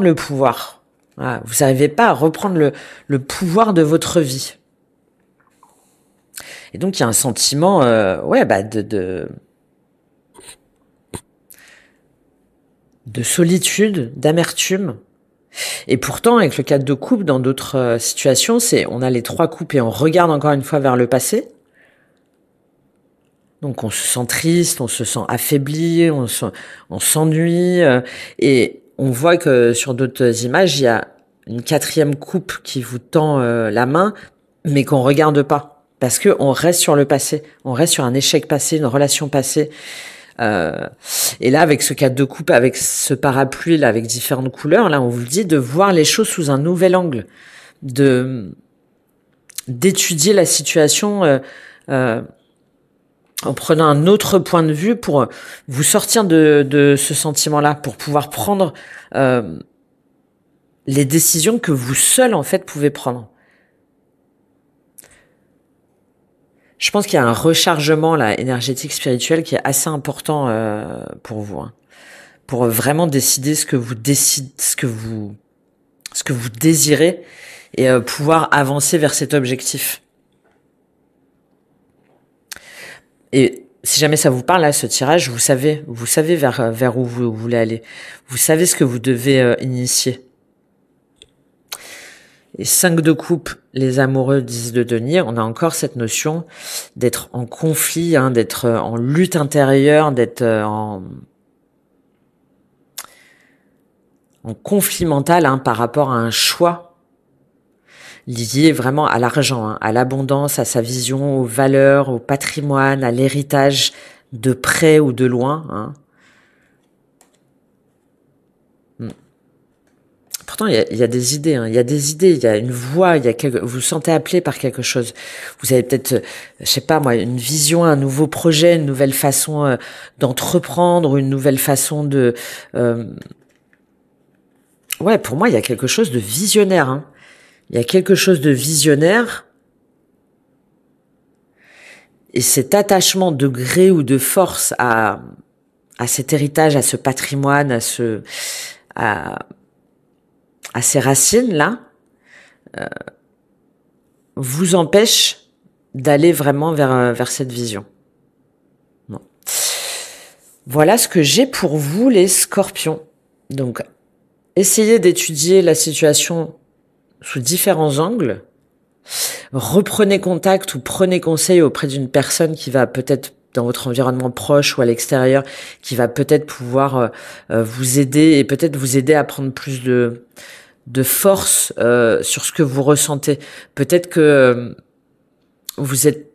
Speaker 1: le pouvoir. Voilà. Vous n'arrivez pas à reprendre le pouvoir de votre vie. Et donc il y a un sentiment, ouais, bah de solitude, d'amertume. Et pourtant, avec le 4 de coupe, dans d'autres situations, on a les 3 coupes et on regarde encore une fois vers le passé. Donc on se sent triste, on se sent affaibli, on s'ennuie. Et on voit que sur d'autres images, il y a une 4e coupe qui vous tend la main, mais qu'on regarde pas. Parce que on reste sur le passé, on reste sur un échec passé, une relation passée. Et là, avec ce 4 de coupe, avec ce parapluie là, avec différentes couleurs, là, on vous dit de voir les choses sous un nouvel angle, d'étudier la situation en prenant un autre point de vue pour vous sortir de ce sentiment-là, pour pouvoir prendre les décisions que vous seul en fait pouvez prendre. Je pense qu'il y a un rechargement là énergétique spirituel qui est assez important pour vous, hein, pour vraiment décider ce que vous désirez et pouvoir avancer vers cet objectif. Et si jamais ça vous parle là, ce tirage, vous savez vers où vous voulez aller. Vous savez ce que vous devez initier. Et 5 de coupe, les amoureux disent de tenir. On a encore cette notion d'être en conflit, hein, d'être en lutte intérieure, d'être en conflit mental hein, par rapport à un choix lié vraiment à l'argent, hein, à l'abondance, à sa vision, aux valeurs, au patrimoine, à l'héritage de près ou de loin. Hein. Pourtant, il y a des idées, hein, il y a des idées, il y a une voix, vous vous sentez appelé par quelque chose. Vous avez peut-être, je sais pas moi, une vision, un nouveau projet, une nouvelle façon d'entreprendre, une nouvelle façon de... Ouais, pour moi, il y a quelque chose de visionnaire. Hein. Il y a quelque chose de visionnaire. Et cet attachement de gré ou de force à cet héritage, à ce patrimoine, à ces racines-là, vous empêche d'aller vraiment vers cette vision. Bon. Voilà ce que j'ai pour vous, les scorpions. Donc, essayez d'étudier la situation sous différents angles. Reprenez contact ou prenez conseil auprès d'une personne qui va peut-être dans votre environnement proche ou à l'extérieur, qui va peut-être pouvoir vous aider et peut-être vous aider à prendre plus de force sur ce que vous ressentez. Peut-être que vous êtes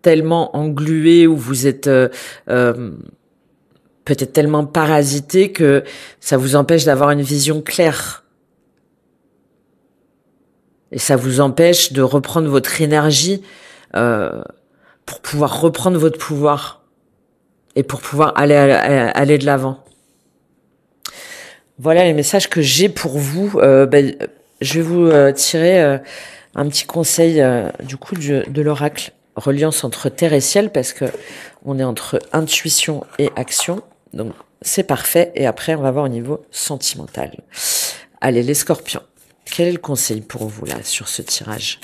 Speaker 1: tellement englué ou vous êtes peut-être tellement parasité que ça vous empêche d'avoir une vision claire. Et ça vous empêche de reprendre votre énergie pour pouvoir reprendre votre pouvoir et pour pouvoir aller de l'avant. Voilà les messages que j'ai pour vous. Je vais vous tirer un petit conseil du coup de l'oracle, reliance entre terre et ciel, parce que on est entre intuition et action. Donc c'est parfait. Et après on va voir au niveau sentimental. Allez les scorpions, quel est le conseil pour vous là sur ce tirage ?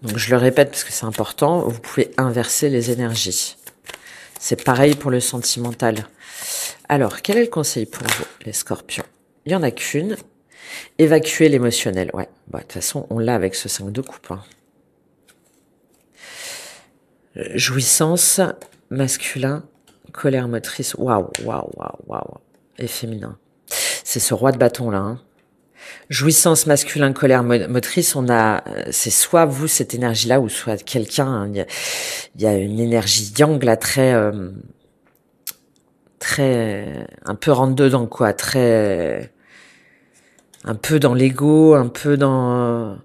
Speaker 1: Donc je le répète parce que c'est important, vous pouvez inverser les énergies. C'est pareil pour le sentimental. Alors, quel est le conseil pour vous, les scorpions ? Il n'y en a qu'une. Évacuer l'émotionnel. Ouais, bah, de toute façon, on l'a avec ce 5 de coupe. Hein. Jouissance, masculin, colère motrice. Waouh. Et féminin. C'est ce roi de bâton là. Hein. Jouissance masculin, colère motrice, on a, c'est soit vous cette énergie-là ou soit quelqu'un. Hein. Il y a une énergie yang là très un peu rentre dedans quoi, très un peu dans l'ego, un peu dans.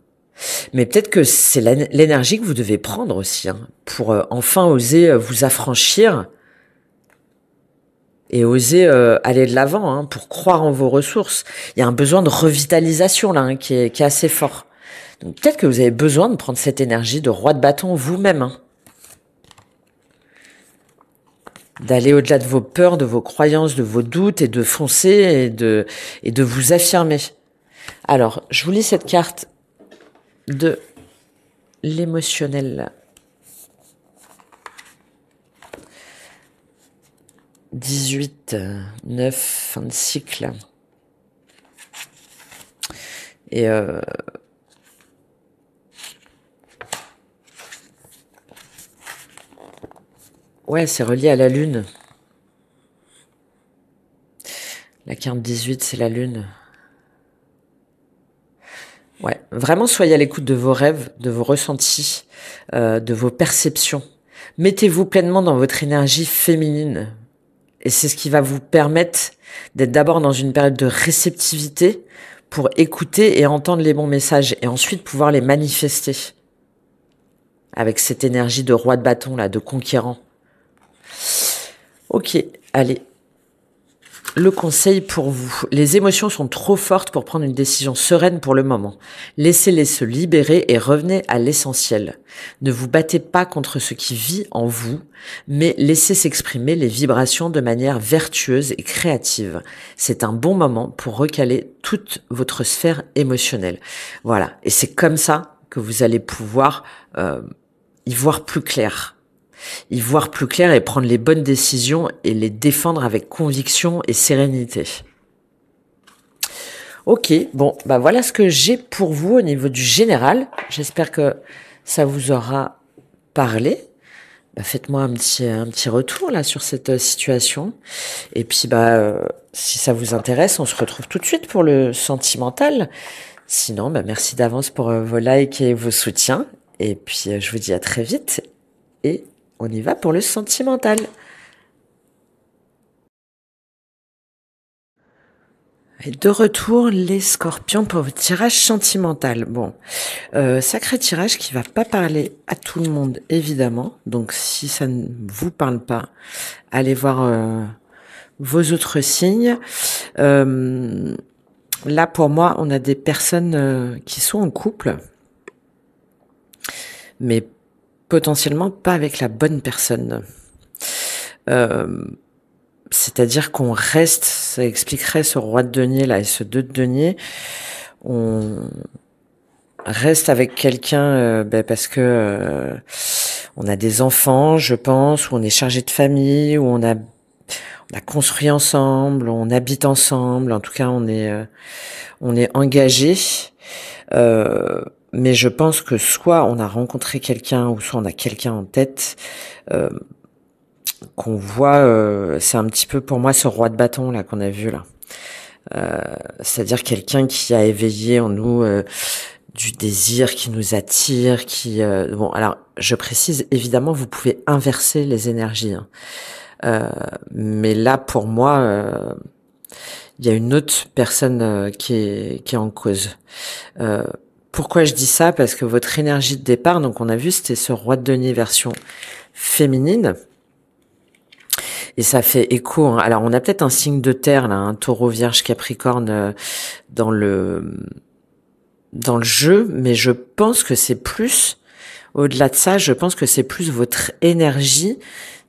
Speaker 1: Mais peut-être que c'est l'énergie que vous devez prendre aussi hein, pour enfin oser vous affranchir et oser aller de l'avant hein, pour croire en vos ressources. Il y a un besoin de revitalisation là hein, qui est assez fort. Donc peut-être que vous avez besoin de prendre cette énergie de roi de bâton vous-même. Hein. D'aller au-delà de vos peurs, de vos croyances, de vos doutes et de foncer et de vous affirmer. Alors, je vous lis cette carte de l'émotionnel. 18, 9, fin de cycle. Et ouais, c'est relié à la lune. La carte 18, c'est la lune. Ouais, vraiment soyez à l'écoute de vos rêves, de vos ressentis, de vos perceptions. Mettez-vous pleinement dans votre énergie féminine. Et c'est ce qui va vous permettre d'être d'abord dans une période de réceptivité pour écouter et entendre les bons messages et ensuite pouvoir les manifester. Avec cette énergie de roi de bâton, là, de conquérant. Ok, allez. Le conseil pour vous. Les émotions sont trop fortes pour prendre une décision sereine pour le moment. Laissez-les se libérer et revenez à l'essentiel. Ne vous battez pas contre ce qui vit en vous, mais laissez s'exprimer les vibrations de manière vertueuse et créative. C'est un bon moment pour recaler toute votre sphère émotionnelle. Voilà. Et c'est comme ça que vous allez pouvoir y voir plus clair. Y voir plus clair et prendre les bonnes décisions et les défendre avec conviction et sérénité. Ok, bon, bah voilà ce que j'ai pour vous au niveau du général. J'espère que ça vous aura parlé. Bah faites-moi un petit retour là sur cette situation. Et puis si ça vous intéresse, on se retrouve tout de suite pour le sentimental. Sinon, merci d'avance pour vos likes et vos soutiens. Et puis je vous dis à très vite et on y va pour le sentimental. Et de retour, les scorpions pour votre tirage sentimental. Bon, sacré tirage qui va pas parler à tout le monde, évidemment. Donc, si ça ne vous parle pas, allez voir vos autres signes. Là, pour moi, on a des personnes qui sont en couple, mais potentiellement pas avec la bonne personne. C'est-à-dire qu'on reste, ça expliquerait ce roi de denier là et ce 2 de denier, on reste avec quelqu'un parce que on a des enfants, je pense, ou on est chargé de famille, ou on a construit ensemble, on habite ensemble, en tout cas on est engagé. Mais je pense que soit on a rencontré quelqu'un ou soit on a quelqu'un en tête qu'on voit, c'est un petit peu pour moi ce roi de bâton là qu'on a vu là. C'est-à-dire quelqu'un qui a éveillé en nous du désir, qui nous attire, qui bon alors je précise évidemment vous pouvez inverser les énergies, hein. Mais là pour moi il y a une autre personne qui est en cause. Pourquoi je dis ça? Parce que votre énergie de départ, donc on a vu, c'était ce roi de denier version féminine. Et ça fait écho. Hein. Alors on a peut-être un signe de terre, là, un taureau, vierge, capricorne dans le jeu, mais je pense que c'est plus, au-delà de ça, je pense que c'est plus votre énergie,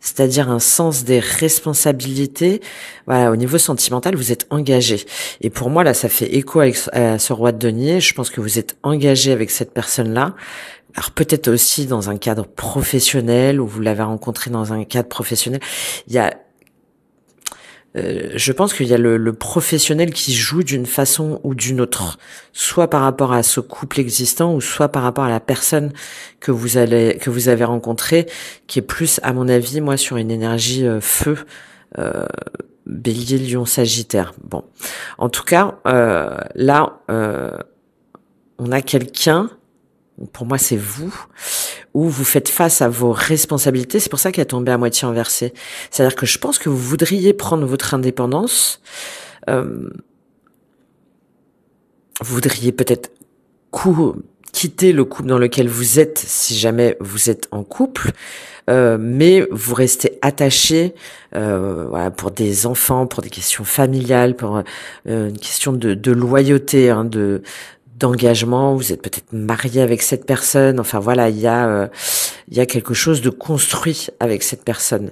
Speaker 1: c'est-à-dire un sens des responsabilités. Voilà, au niveau sentimental, vous êtes engagé. Et pour moi, là, ça fait écho à ce roi de denier. Je pense que vous êtes engagé avec cette personne-là. Alors peut-être aussi dans un cadre professionnel, ou vous l'avez rencontré dans un cadre professionnel. Il y a, je pense qu'il y a le professionnel qui joue d'une façon ou d'une autre, soit par rapport à ce couple existant, ou soit par rapport à la personne que vous avez rencontrée, qui est plus, à mon avis, moi, sur une énergie feu. Bélier, Lion, Sagittaire. Bon, en tout cas, là, on a quelqu'un, pour moi c'est vous, où vous faites face à vos responsabilités. C'est pour ça qu'elle est tombée à moitié inversée. C'est-à-dire que je pense que vous voudriez prendre votre indépendance. Vous voudriez peut-être quitter le couple dans lequel vous êtes, si jamais vous êtes en couple, mais vous restez attaché, voilà, pour des enfants, pour des questions familiales, pour une question de loyauté, hein, d'engagement. Vous êtes peut-être marié avec cette personne. Enfin voilà, il y a quelque chose de construit avec cette personne.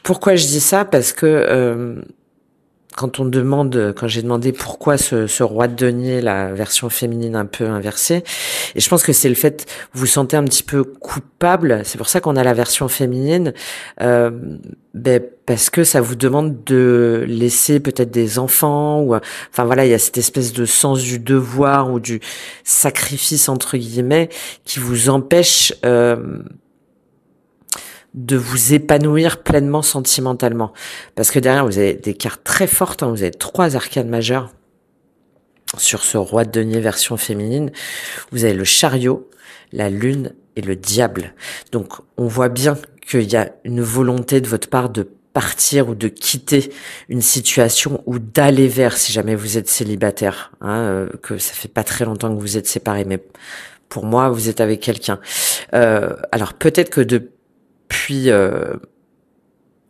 Speaker 1: Pourquoi je dis ça? Parce que quand j'ai demandé pourquoi ce roi de denier, la version féminine un peu inversée, et je pense que c'est le fait, vous vous sentez un petit peu coupable, c'est pour ça qu'on a la version féminine, parce que ça vous demande de laisser peut-être des enfants, ou, enfin voilà, il y a cette espèce de sens du devoir ou du sacrifice entre guillemets qui vous empêche de vous épanouir pleinement sentimentalement. Parce que derrière, vous avez des cartes très fortes, hein, vous avez 3 arcanes majeures sur ce roi de denier version féminine. Vous avez le chariot, la lune et le diable. Donc, on voit bien qu'il y a une volonté de votre part de partir ou de quitter une situation ou d'aller vers, si jamais vous êtes célibataire, hein, que ça fait pas très longtemps que vous êtes séparés, mais pour moi, vous êtes avec quelqu'un. Alors, peut-être que puis,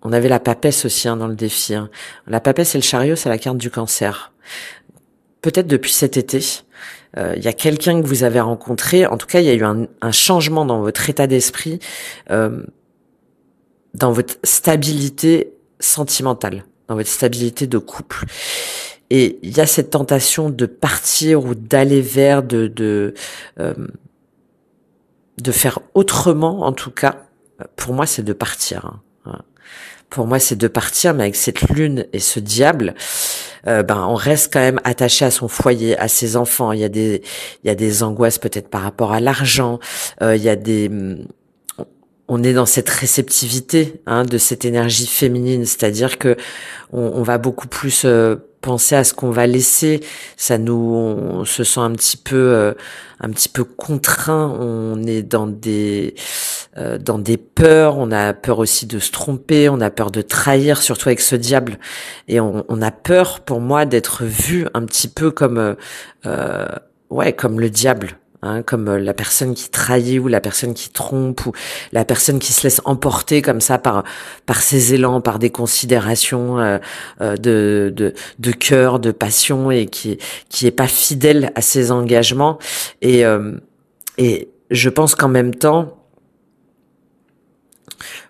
Speaker 1: on avait la papesse aussi, hein, dans le défi. Hein. La papesse et le chariot, c'est la carte du cancer. Peut-être depuis cet été, il y a quelqu'un que vous avez rencontré. En tout cas, il y a eu un changement dans votre état d'esprit, dans votre stabilité sentimentale, dans votre stabilité de couple. Et il y a cette tentation de partir ou d'aller vers, de faire autrement, en tout cas. Pour moi, c'est de partir. Hein. Pour moi, c'est de partir, mais avec cette lune et ce diable, on reste quand même attaché à son foyer, à ses enfants. Il y a des angoisses peut-être par rapport à l'argent. On est dans cette réceptivité, hein, de cette énergie féminine, c'est-à-dire que on va beaucoup plus penser à ce qu'on va laisser. On se sent un petit peu contraint. On est dans des peurs. On a peur aussi de se tromper. On a peur de trahir, surtout avec ce diable. Et on a peur, pour moi, d'être vu un petit peu comme comme le diable. Hein, comme la personne qui trahit ou la personne qui trompe ou la personne qui se laisse emporter comme ça par ses élans, par des considérations de cœur, de passion, et qui est pas fidèle à ses engagements. Et je pense qu'en même temps,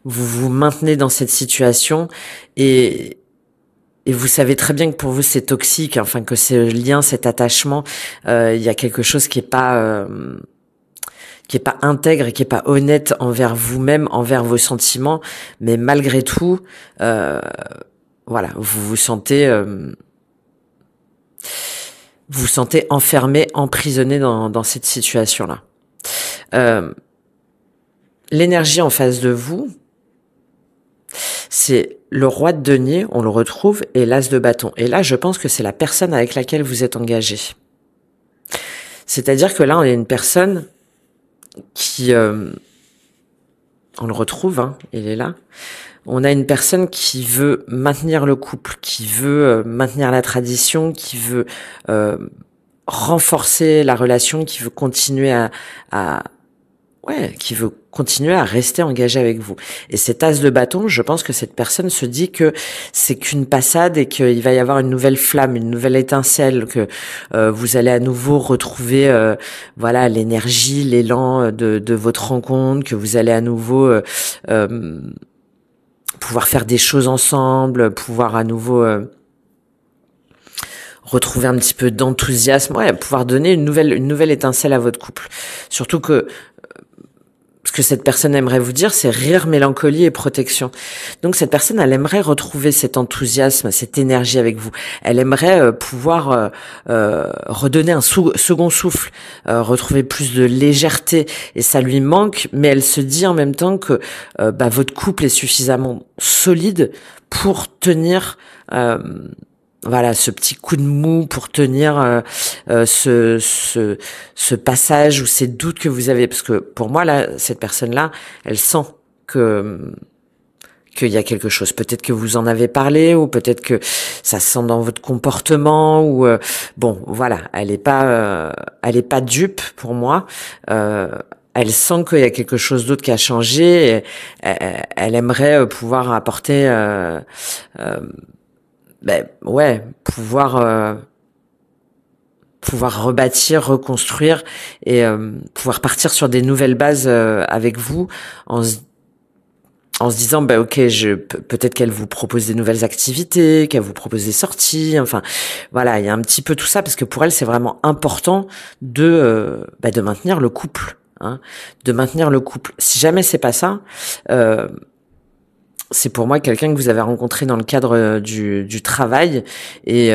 Speaker 1: vous vous maintenez dans cette situation et vous savez très bien que pour vous c'est toxique, enfin que ce lien, cet attachement, il y a quelque chose qui est pas intègre et qui est pas honnête envers vous-même, envers vos sentiments, mais malgré tout, voilà, vous vous sentez enfermé, emprisonné dans cette situation-là. L'énergie en face de vous, c'est le roi de denier, on le retrouve, et l'as de bâton. Et là, je pense que c'est la personne avec laquelle vous êtes engagé. C'est-à-dire que là, on a une personne qui... on le retrouve, hein, il est là. On a une personne qui veut maintenir le couple, qui veut maintenir la tradition, qui veut renforcer la relation, qui veut continuer qui veut continuer à rester engagé avec vous. Et cet as de bâton, je pense que cette personne se dit que c'est qu'une passade et qu'il va y avoir une nouvelle flamme, une nouvelle étincelle, que vous allez à nouveau retrouver l'énergie, l'élan de votre rencontre, que vous allez à nouveau pouvoir faire des choses ensemble, pouvoir à nouveau retrouver un petit peu d'enthousiasme, pouvoir donner une nouvelle étincelle à votre couple. Surtout que ce que cette personne aimerait vous dire, c'est rire, mélancolie et protection. Donc cette personne, elle aimerait retrouver cet enthousiasme, cette énergie avec vous. Elle aimerait pouvoir redonner un second souffle, retrouver plus de légèreté. Et ça lui manque, mais elle se dit en même temps que votre couple est suffisamment solide pour tenir... voilà, ce petit coup de mou pour tenir ce passage ou ces doutes que vous avez. Parce que pour moi, là, cette personne-là, elle sent qu'il y a quelque chose. Peut-être que vous en avez parlé ou peut-être que ça se sent dans votre comportement ou bon, voilà, elle est pas dupe pour moi. Elle sent qu'il y a quelque chose d'autre qui a changé. Et elle aimerait pouvoir apporter pouvoir rebâtir, reconstruire et pouvoir partir sur des nouvelles bases avec vous en se disant ok, peut-être qu'elle vous propose des nouvelles activités, qu'elle vous propose des sorties, enfin voilà, il y a un petit peu tout ça parce que pour elle c'est vraiment important de maintenir le couple, hein, de maintenir le couple. Si jamais c'est pas ça, c'est pour moi quelqu'un que vous avez rencontré dans le cadre du travail et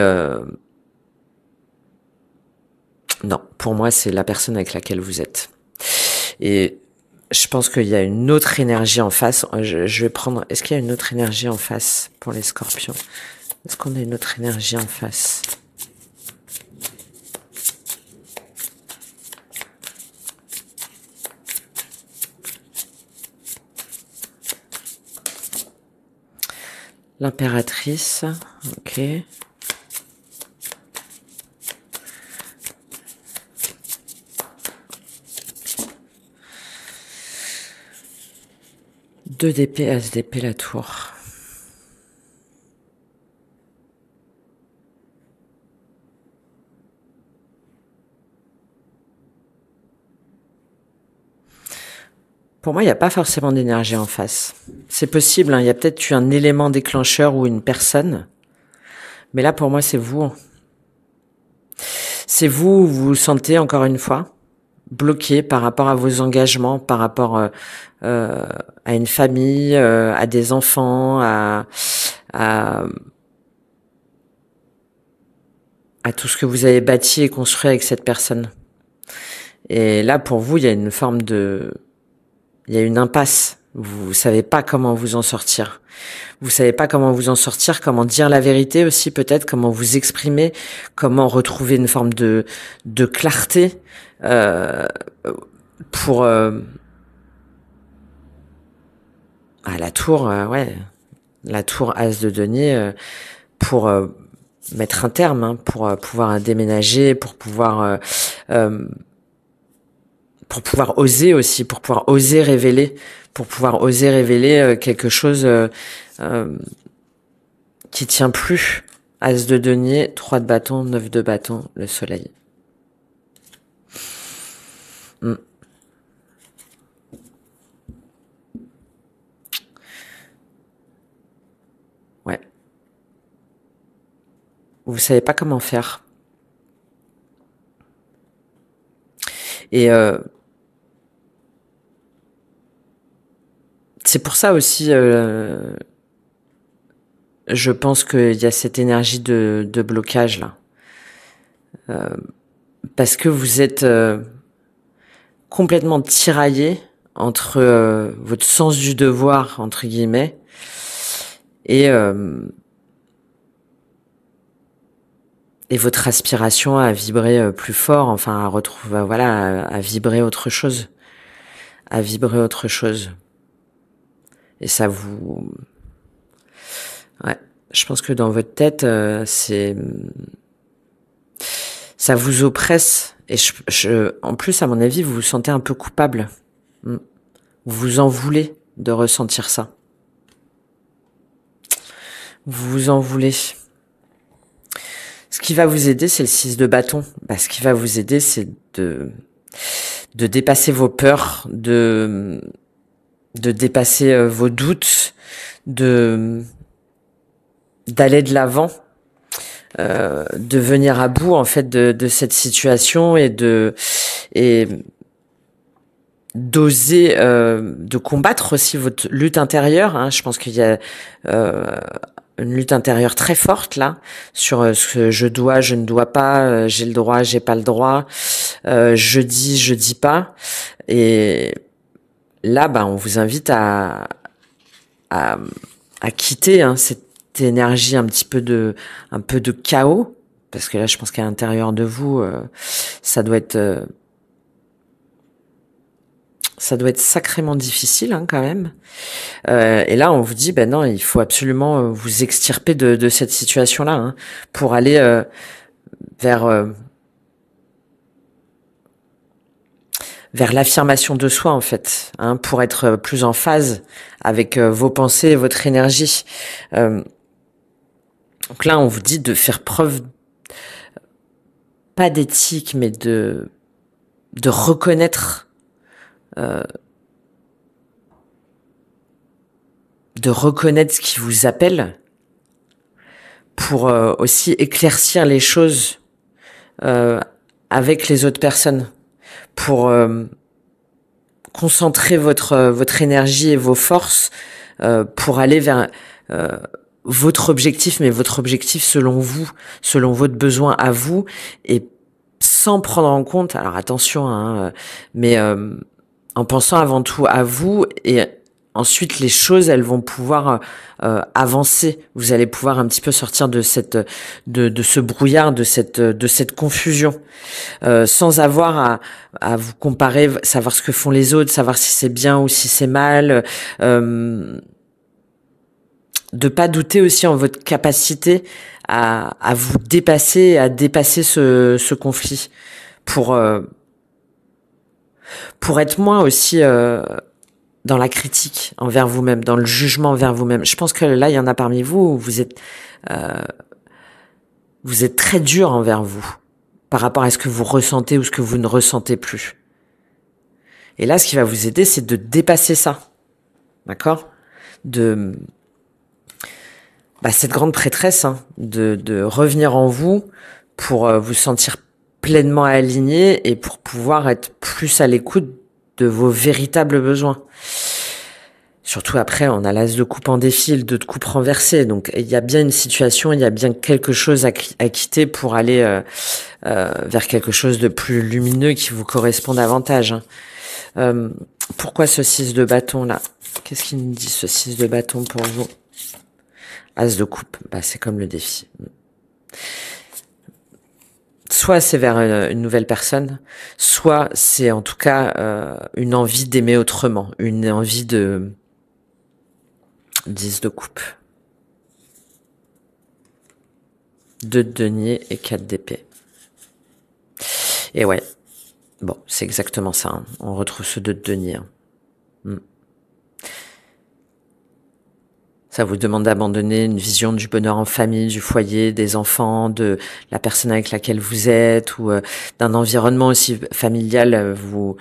Speaker 1: non, pour moi c'est la personne avec laquelle vous êtes. Et je pense qu'il y a une autre énergie en face. Je vais prendre... Est-ce qu'il y a une autre énergie en face pour les scorpions? Est-ce qu'on a une autre énergie en face? L'impératrice, ok. Deux d'épée, as d'épée, la tour. Pour moi, il n'y a pas forcément d'énergie en face. C'est possible, hein, il y a peut-être eu un élément déclencheur ou une personne. Mais là, pour moi, c'est vous. C'est vous, vous vous sentez, encore une fois, bloqué par rapport à vos engagements, par rapport à une famille, à des enfants, à tout ce que vous avez bâti et construit avec cette personne. Et là, pour vous, il y a une forme de... Il y a une impasse. Vous savez pas comment vous en sortir. Vous savez pas comment vous en sortir, comment dire la vérité aussi peut-être, comment vous exprimer, comment retrouver une forme de clarté pour... la tour, ouais. La tour As de denier pour mettre un terme, hein, pour pouvoir déménager, pour pouvoir oser aussi, pour pouvoir oser révéler, quelque chose qui tient plus. As de denier, 3 de bâton, 9 de bâton, le soleil. Ouais. Vous savez pas comment faire. Et c'est pour ça aussi, je pense qu'il y a cette énergie de blocage là. Parce que vous êtes complètement tiraillé entre votre sens du devoir, entre guillemets, et votre aspiration à vibrer plus fort, enfin à retrouver, voilà, à vibrer autre chose. À vibrer autre chose. Et ça vous... Ouais, je pense que dans votre tête, ça vous oppresse. Et en plus, à mon avis, vous vous sentez un peu coupable. Vous vous en voulez de ressentir ça. Vous vous en voulez. Ce qui va vous aider, c'est le 6 de bâton. Ce qui va vous aider, c'est de dépasser vos peurs, de dépasser vos doutes, d'aller de l'avant, de venir à bout en fait de cette situation et d'oser, de combattre aussi votre lutte intérieure. Hein. Je pense qu'il y a une lutte intérieure très forte là sur ce que je dois, je ne dois pas, j'ai le droit, j'ai pas le droit, je dis pas. Et là, on vous invite à, à quitter cette énergie un peu de chaos, parce que là, je pense qu'à l'intérieur de vous, ça doit être sacrément difficile quand même. Et là, on vous dit, non, il faut absolument vous extirper de cette situation-là pour aller vers vers l'affirmation de soi en fait, pour être plus en phase avec vos pensées et votre énergie. Donc là, on vous dit de faire preuve pas d'éthique, mais de reconnaître ce qui vous appelle pour aussi éclaircir les choses avec les autres personnes, pour concentrer votre énergie et vos forces pour aller vers votre objectif, mais votre objectif selon vous, selon votre besoin à vous, et sans prendre en compte, alors attention, mais en pensant avant tout à vous, et ensuite les choses elles vont pouvoir avancer. Vous allez pouvoir un petit peu sortir de de ce brouillard, de cette confusion, sans avoir à vous comparer, savoir ce que font les autres, savoir si c'est bien ou si c'est mal, de pas douter aussi en votre capacité à vous dépasser, à dépasser ce conflit, pour être moins aussi dans la critique envers vous-même, dans le jugement envers vous-même. Je pense que là, il y en a parmi vous où vous êtes très dur envers vous par rapport à ce que vous ressentez ou ce que vous ne ressentez plus. Et là, ce qui va vous aider, c'est de dépasser ça. D'accord ? Cette grande prêtresse, de revenir en vous pour vous sentir pleinement aligné et pour pouvoir être plus à l'écoute de vos véritables besoins. Surtout après, on a l'as de coupe en défi, le 2 de coupe renversé. Donc, il y a bien une situation, il y a bien quelque chose à quitter pour aller vers quelque chose de plus lumineux qui vous correspond davantage. Pourquoi ce 6 de bâton là ? Qu'est-ce qu'il nous dit ce 6 de bâton pour vous ? As de coupe, c'est comme le défi. Soit c'est vers une nouvelle personne, soit c'est en tout cas une envie d'aimer autrement, une envie de 10 de coupe. 2 de denier et 4 d'épée. Et ouais, c'est exactement ça. On retrouve ce 2 de denier. Ça vous demande d'abandonner une vision du bonheur en famille, du foyer, des enfants, de la personne avec laquelle vous êtes, ou d'un environnement aussi familial. Vous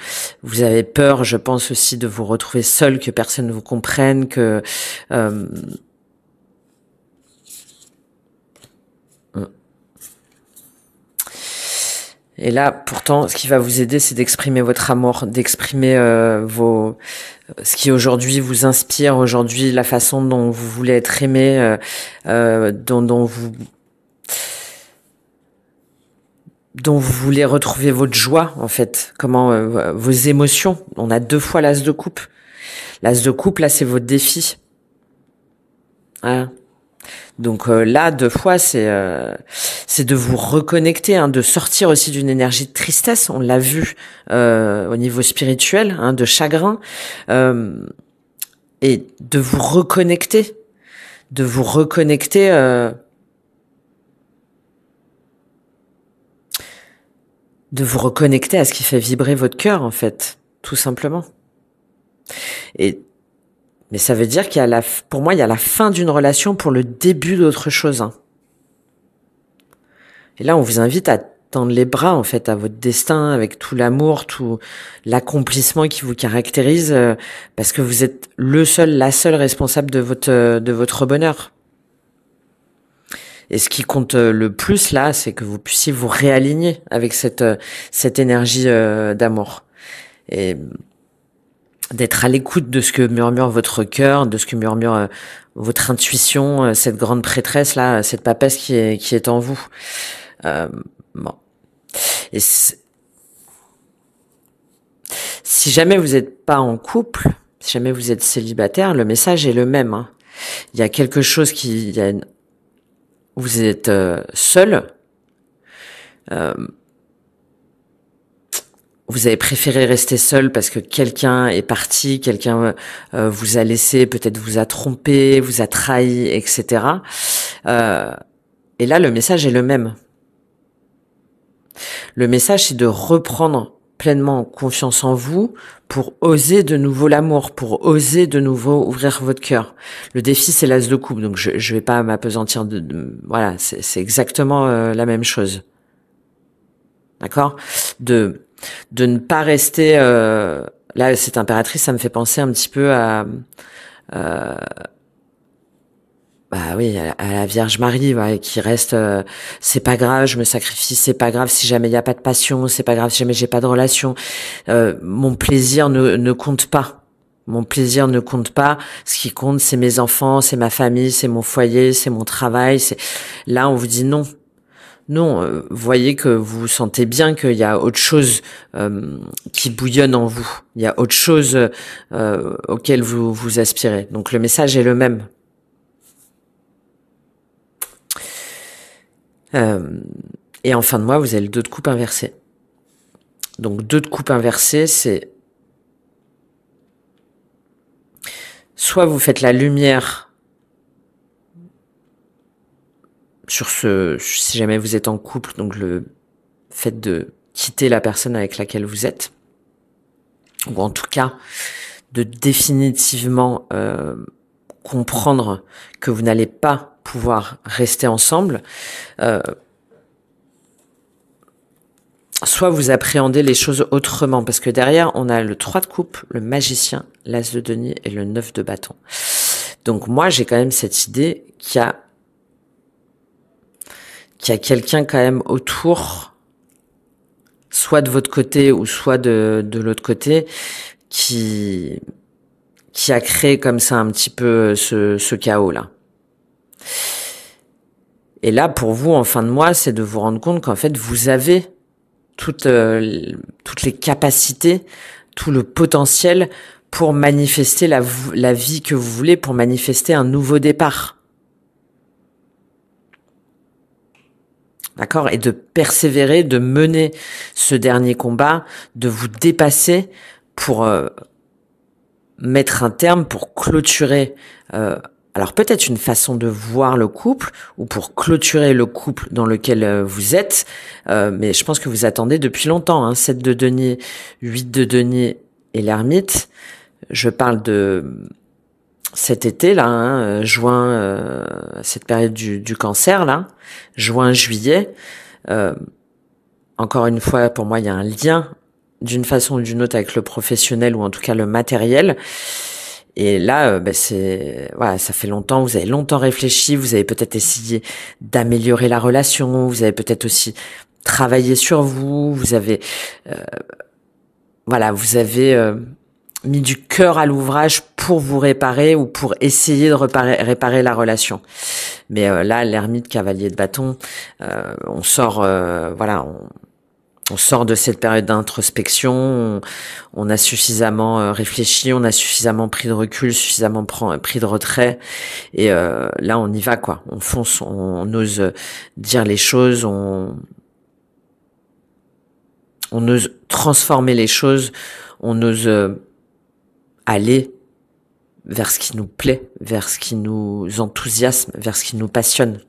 Speaker 1: avez peur, je pense aussi, de vous retrouver seul, que personne ne vous comprenne, que Et là, pourtant, ce qui va vous aider, c'est d'exprimer votre amour, d'exprimer ce qui aujourd'hui vous inspire, aujourd'hui la façon dont vous voulez être aimé, dont vous voulez retrouver votre joie, en fait, vos émotions. On a 2 fois l'as de coupe. L'as de coupe, là, c'est votre défi. Hein. Donc là, 2 fois, c'est de vous reconnecter, de sortir aussi d'une énergie de tristesse. On l'a vu au niveau spirituel, de chagrin, et de vous reconnecter, à ce qui fait vibrer votre cœur, en fait, tout simplement. Mais ça veut dire pour moi, il y a la fin d'une relation pour le début d'autre chose. Et là, on vous invite à tendre les bras, en fait, à votre destin, avec tout l'amour, tout l'accomplissement qui vous caractérise, parce que vous êtes la seule responsable de votre bonheur. Et ce qui compte le plus, là, c'est que vous puissiez vous réaligner avec cette énergie d'amour. Et d'être à l'écoute de ce que murmure votre cœur, de ce que murmure votre intuition, cette grande prêtresse là, cette papesse qui est en vous. Bon. Et si jamais vous n'êtes pas en couple, si jamais vous êtes célibataire, le message est le même. Hein. Il y a quelque chose vous êtes seul. Vous avez préféré rester seul parce que quelqu'un est parti, quelqu'un vous a laissé, peut-être vous a trompé, vous a trahi, etc. Et là, le message est le même. Le message, c'est de reprendre pleinement confiance en vous pour oser de nouveau l'amour, pour oser de nouveau ouvrir votre cœur. Le défi, c'est l'as de coupe, donc je vais pas m'apesantir voilà, c'est exactement la même chose. D'accord ? De ne pas rester là, cette impératrice, ça me fait penser un petit peu à bah oui, à la Vierge Marie, ouais, qui reste c'est pas grave, je me sacrifie, c'est pas grave si jamais il y a pas de passion, c'est pas grave si jamais j'ai pas de relation. Mon plaisir ne compte pas. Mon plaisir ne compte pas. Ce qui compte, c'est mes enfants, c'est ma famille, c'est mon foyer, c'est mon travail. Là, on vous dit non. Non, voyez que vous sentez bien qu'il y a autre chose qui bouillonne en vous. Il y a autre chose auquel vous aspirez. Donc le message est le même. Et en fin de mois, vous avez le 2 de coupe inversé. Donc 2 de coupe inversé, c'est soit vous faites la lumière sur si jamais vous êtes en couple, donc le fait de quitter la personne avec laquelle vous êtes, ou en tout cas de définitivement comprendre que vous n'allez pas pouvoir rester ensemble, soit vous appréhendez les choses autrement, parce que derrière, on a le 3 de coupe, le magicien, l'as de denier et le 9 de bâton. Donc moi, j'ai quand même cette idée qu'il y a quelqu'un quand même autour, soit de votre côté ou soit de l'autre côté, qui a créé comme ça un petit peu ce chaos-là. Et là, pour vous, en fin de mois, c'est de vous rendre compte qu'en fait, vous avez toutes les capacités, tout le potentiel pour manifester la vie que vous voulez, pour manifester un nouveau départ. D'accord ? Et de persévérer, de mener ce dernier combat, de vous dépasser pour mettre un terme, pour clôturer alors peut-être une façon de voir le couple ou pour clôturer le couple dans lequel vous êtes, mais je pense que vous attendez depuis longtemps, hein, 7 de denier, 8 de denier et l'ermite. Je parle de cet été là, hein, juin, cette période du cancer là, juin, juillet. Encore une fois, pour moi, il y a un lien d'une façon ou d'une autre avec le professionnel ou en tout cas le matériel. Et là, ça fait longtemps, vous avez longtemps réfléchi, vous avez peut-être essayé d'améliorer la relation, vous avez peut-être aussi travaillé sur vous, vous avez, mis du cœur à l'ouvrage pour vous réparer ou pour essayer de réparer la relation. Mais là, l'ermite cavalier de bâton, on sort, on sort de cette période d'introspection, on a suffisamment réfléchi, on a suffisamment pris de recul, suffisamment pris de retrait, et là on y va quoi, on fonce, on ose dire les choses, on ose transformer les choses, on ose aller vers ce qui nous plaît, vers ce qui nous enthousiasme, vers ce qui nous passionne.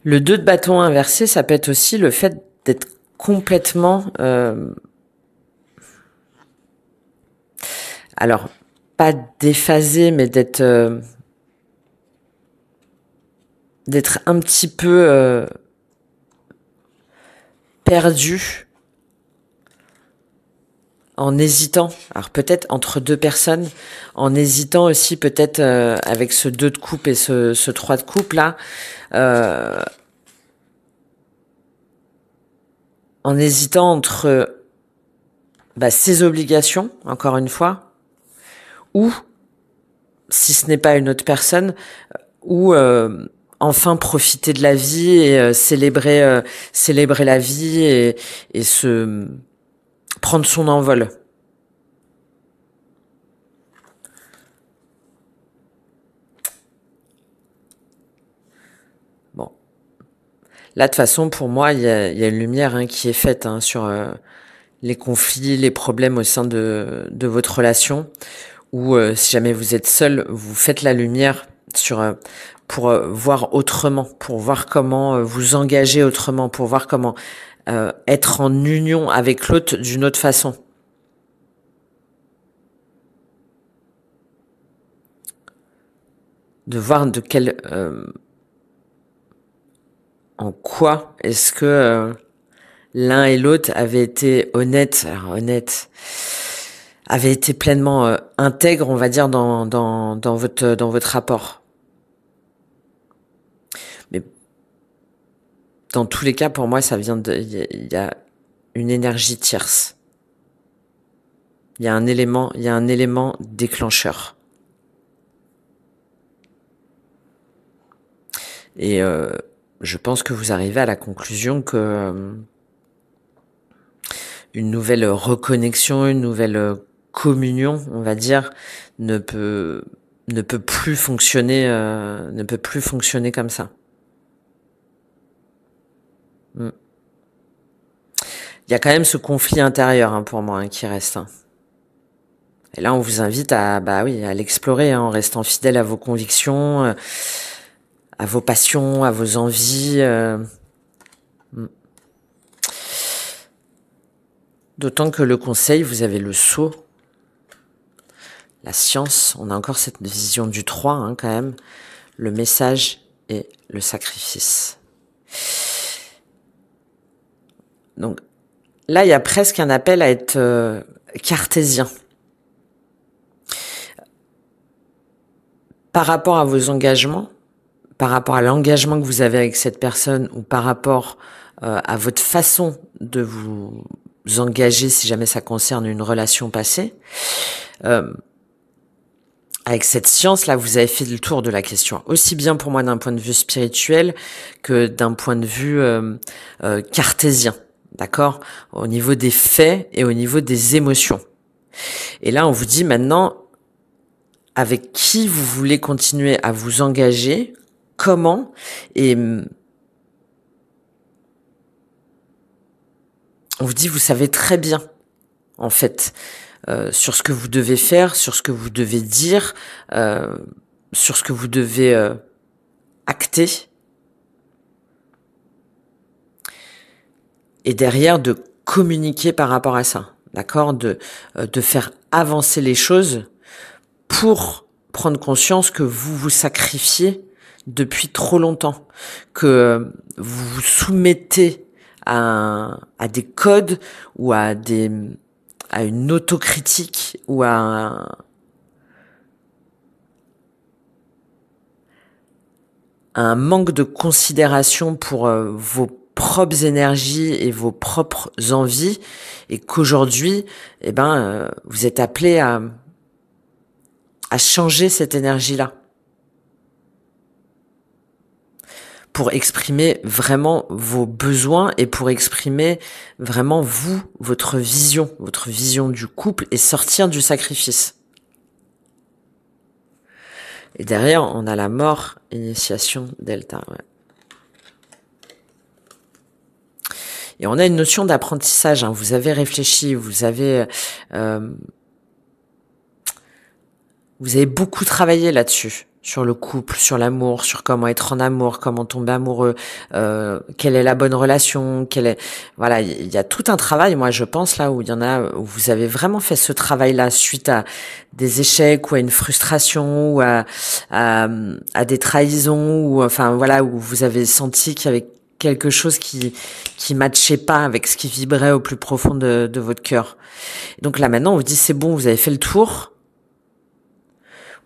Speaker 1: Le 2 de bâton inversé, ça peut être aussi le fait d'être complètement... alors, pas déphasé, mais d'être un petit peu perdu en hésitant. Alors peut-être entre deux personnes, en hésitant aussi peut-être avec ce 2 de coupe et ce 3 de coupe là, en hésitant entre ses obligations, encore une fois, ou, si ce n'est pas une autre personne, ou enfin profiter de la vie et célébrer la vie et se prendre son envol. Bon, là de toute façon pour moi il y a une lumière qui est faite sur les conflits, les problèmes au sein de votre relation, ou si jamais vous êtes seul, vous faites la lumière sur pour voir autrement, pour voir comment vous engager autrement, pour voir comment être en union avec l'autre d'une autre façon. De voir de quel en quoi est-ce que l'un et l'autre avaient été honnêtes, avaient été pleinement intègres, on va dire, dans votre rapport. Mais dans tous les cas, pour moi, ça vient il y a une énergie tierce. Il y a un élément déclencheur. Et je pense que vous arrivez à la conclusion que une nouvelle reconnexion, une nouvelle communion, on va dire, ne peut plus fonctionner comme ça. Il y a quand même ce conflit intérieur pour moi qui reste. Et là, on vous invite à l'explorer en restant fidèle à vos convictions, à vos passions, à vos envies. D'autant que le conseil, vous avez le sceau, la science, on a encore cette vision du 3 quand même, le message et le sacrifice. Donc là, il y a presque un appel à être cartésien. Par rapport à vos engagements, par rapport à l'engagement que vous avez avec cette personne, ou par rapport à votre façon de vous engager si jamais ça concerne une relation passée, avec cette science-là, vous avez fait le tour de la question, aussi bien pour moi d'un point de vue spirituel que d'un point de vue cartésien, d'accord, au niveau des faits et au niveau des émotions. Et là, on vous dit maintenant avec qui vous voulez continuer à vous engager, comment, et on vous dit, vous savez très bien, en fait, sur ce que vous devez faire, sur ce que vous devez dire, sur ce que vous devez acter. Et derrière, de communiquer par rapport à ça, d'accord, de faire avancer les choses pour prendre conscience que vous vous sacrifiez depuis trop longtemps, que vous vous soumettez à des codes ou à une autocritique ou à un manque de considération pour vos propres énergies et vos propres envies, et qu'aujourd'hui, vous êtes appelé à changer cette énergie-là pour exprimer vraiment vos besoins et pour exprimer vraiment votre vision du couple et sortir du sacrifice. Et derrière, on a la mort, initiation, delta. Ouais. Et on a une notion d'apprentissage. Vous avez réfléchi, vous avez beaucoup travaillé là-dessus, sur le couple, sur l'amour, sur comment être en amour, comment tomber amoureux, quelle est la bonne relation, voilà, il y a tout un travail, moi je pense là où il y en a où vous avez vraiment fait ce travail-là suite à des échecs ou à une frustration ou à des trahisons ou enfin voilà où vous avez senti qu'il y avait quelque chose qui matchait pas avec ce qui vibrait au plus profond de votre cœur. Donc là maintenant on vous dit c'est bon, vous avez fait le tour.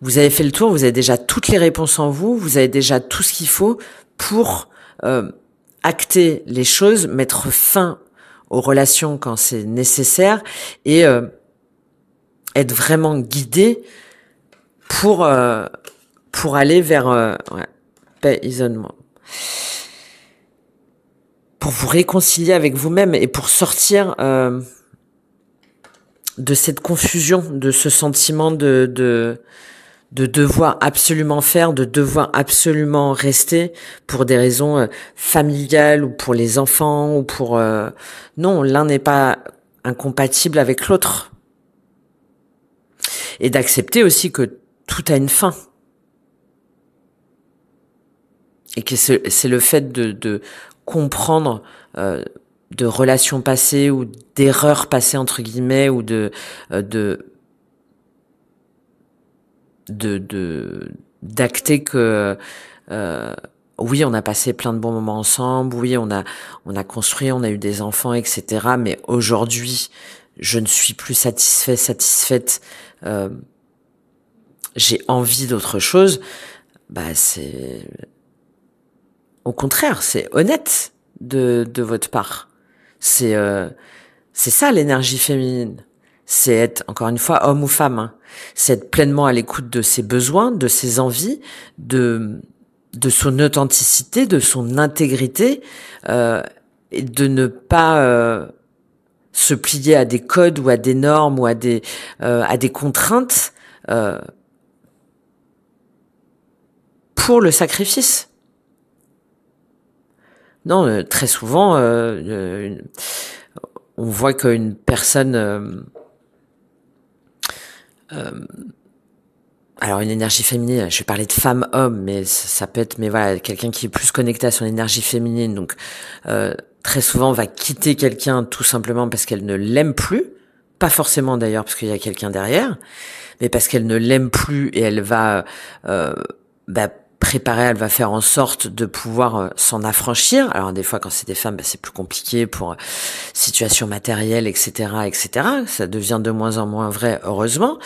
Speaker 1: Vous avez fait le tour, vous avez déjà toutes les réponses en vous, vous avez déjà tout ce qu'il faut pour acter les choses, mettre fin aux relations quand c'est nécessaire et être vraiment guidé pour aller vers paix, isolement, pour vous réconcilier avec vous-même et pour sortir de cette confusion, de ce sentiment de devoir absolument faire, de devoir absolument rester pour des raisons familiales ou pour les enfants ou pour non, l'un n'est pas incompatible avec l'autre. Et d'accepter aussi que tout a une fin. Et que c'est le fait de comprendre de relations passées ou d'erreurs passées entre guillemets ou d'acter que oui, on a passé plein de bons moments ensemble, oui, on a construit, on a eu des enfants, etc. Mais aujourd'hui, je ne suis plus satisfaite, j'ai envie d'autre chose. Bah, c'est au contraire, c'est honnête de votre part. C'est ça l'énergie féminine. C'est être, encore une fois, homme ou femme. Hein. C'est être pleinement à l'écoute de ses besoins, de ses envies, de son authenticité, de son intégrité, et de ne pas se plier à des codes ou à des normes ou à des contraintes pour le sacrifice. Non, très souvent, on voit qu'une personne, alors une énergie féminine, je vais parler de femme-homme, mais ça peut être, mais voilà, quelqu'un qui est plus connecté à son énergie féminine, donc très souvent va quitter quelqu'un tout simplement parce qu'elle ne l'aime plus, pas forcément d'ailleurs parce qu'il y a quelqu'un derrière, mais parce qu'elle ne l'aime plus et elle va préparer, elle va faire en sorte de pouvoir s'en affranchir. Alors des fois, quand c'est des femmes, c'est plus compliqué pour situation matérielle, etc., etc. Ça devient de moins en moins vrai, heureusement.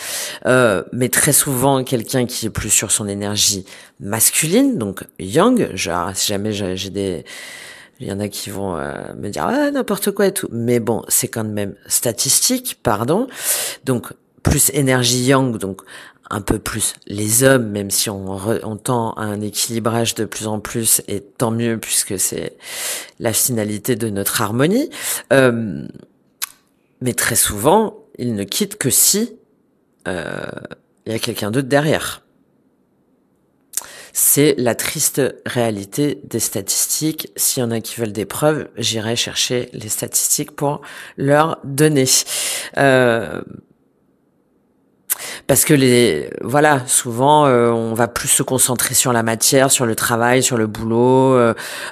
Speaker 1: Mais très souvent, quelqu'un qui est plus sur son énergie masculine, donc yang. Genre, si jamais il y en a qui vont me dire n'importe quoi et tout. Mais bon, c'est quand même statistique, pardon. Donc plus énergie yang, donc un peu plus les hommes, même si on tend à un équilibrage de plus en plus, et tant mieux puisque c'est la finalité de notre harmonie. Mais très souvent, ils ne quittent que si il y a quelqu'un d'autre derrière. C'est la triste réalité des statistiques. S'il y en a qui veulent des preuves, j'irai chercher les statistiques pour leur donner. Parce que souvent on va plus se concentrer sur la matière, sur le travail, sur le boulot,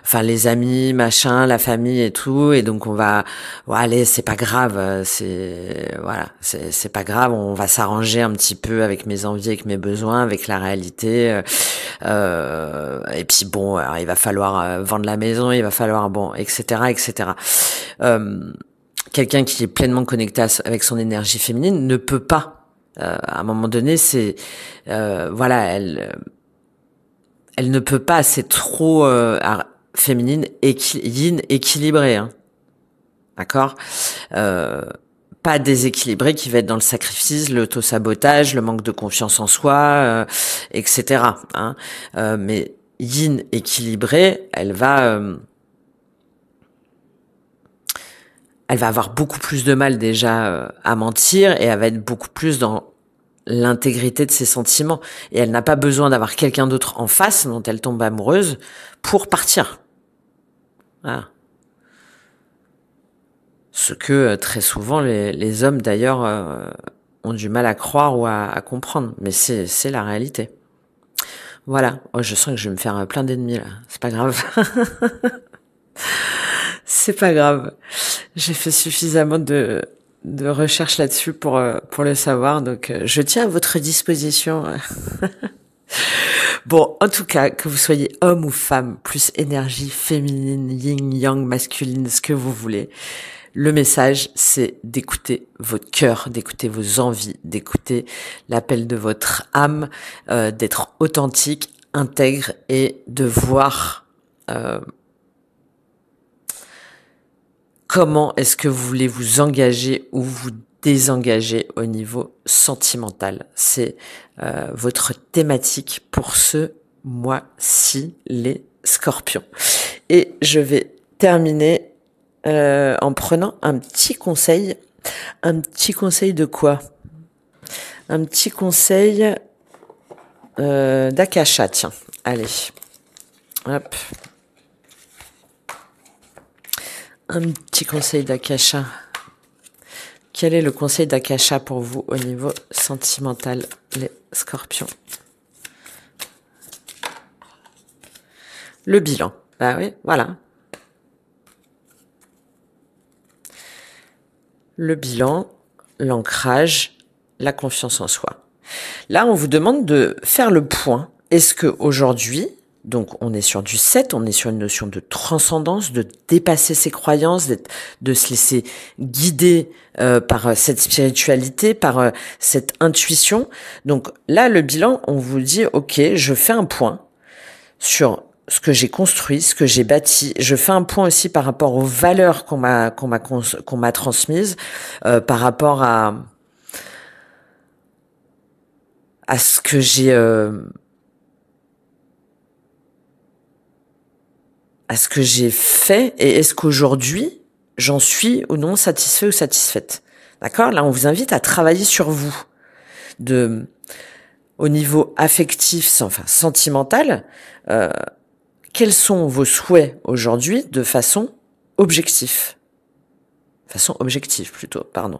Speaker 1: enfin les amis, machin, la famille et tout, et donc on va, allez, c'est pas grave, c'est pas grave, on va s'arranger un petit peu avec mes envies, avec mes besoins, avec la réalité, et puis bon, alors, il va falloir vendre la maison, il va falloir etc., etc. Quelqu'un qui est pleinement connecté avec son énergie féminine ne peut pas. À un moment donné, c'est elle ne peut pas, c'est trop féminine, yin équilibré, hein. D'accord, pas déséquilibré qui va être dans le sacrifice, l'auto-sabotage, le manque de confiance en soi, etc. Hein. Mais yin équilibré, elle va avoir beaucoup plus de mal déjà à mentir et elle va être beaucoup plus dans l'intégrité de ses sentiments. Et elle n'a pas besoin d'avoir quelqu'un d'autre en face dont elle tombe amoureuse pour partir. Voilà. Ce que très souvent les hommes d'ailleurs ont du mal à croire ou à comprendre. Mais c'est la réalité. Voilà. Oh, je sens que je vais me faire plein d'ennemis là. C'est pas grave. C'est pas grave. J'ai fait suffisamment de recherche là-dessus pour le savoir, donc je tiens à votre disposition. Bon, en tout cas, que vous soyez homme ou femme, plus énergie féminine, yin, yang, masculine, ce que vous voulez, le message, c'est d'écouter votre cœur, d'écouter vos envies, d'écouter l'appel de votre âme, d'être authentique, intègre et de voir comment est-ce que vous voulez vous engager ou vous désengager au niveau sentimental. C'est votre thématique pour ce mois-ci, les Scorpions. Et je vais terminer en prenant un petit conseil. Un petit conseil de quoi? Un petit conseil d'Akasha, tiens. Allez. Hop. Un petit conseil d'Akasha. Quel est le conseil d'Akasha pour vous au niveau sentimental, les Scorpions? Le bilan. Bah oui, voilà. Le bilan, l'ancrage, la confiance en soi. Là, on vous demande de faire le point. Est-ce que aujourd'hui, donc on est sur du 7, on est sur une notion de transcendance, de dépasser ses croyances, de se laisser guider par cette spiritualité, par cette intuition. Donc là, le bilan, on vous dit, ok, je fais un point sur ce que j'ai construit, ce que j'ai bâti. Je fais un point aussi par rapport aux valeurs qu'on m'a transmises, par rapport à ce que j'ai fait, et est-ce qu'aujourd'hui j'en suis ou non satisfait ou satisfaite. D'accord? Là, on vous invite à travailler sur vous, au niveau affectif, enfin sentimental. Quels sont vos souhaits aujourd'hui de façon objective? Pardon.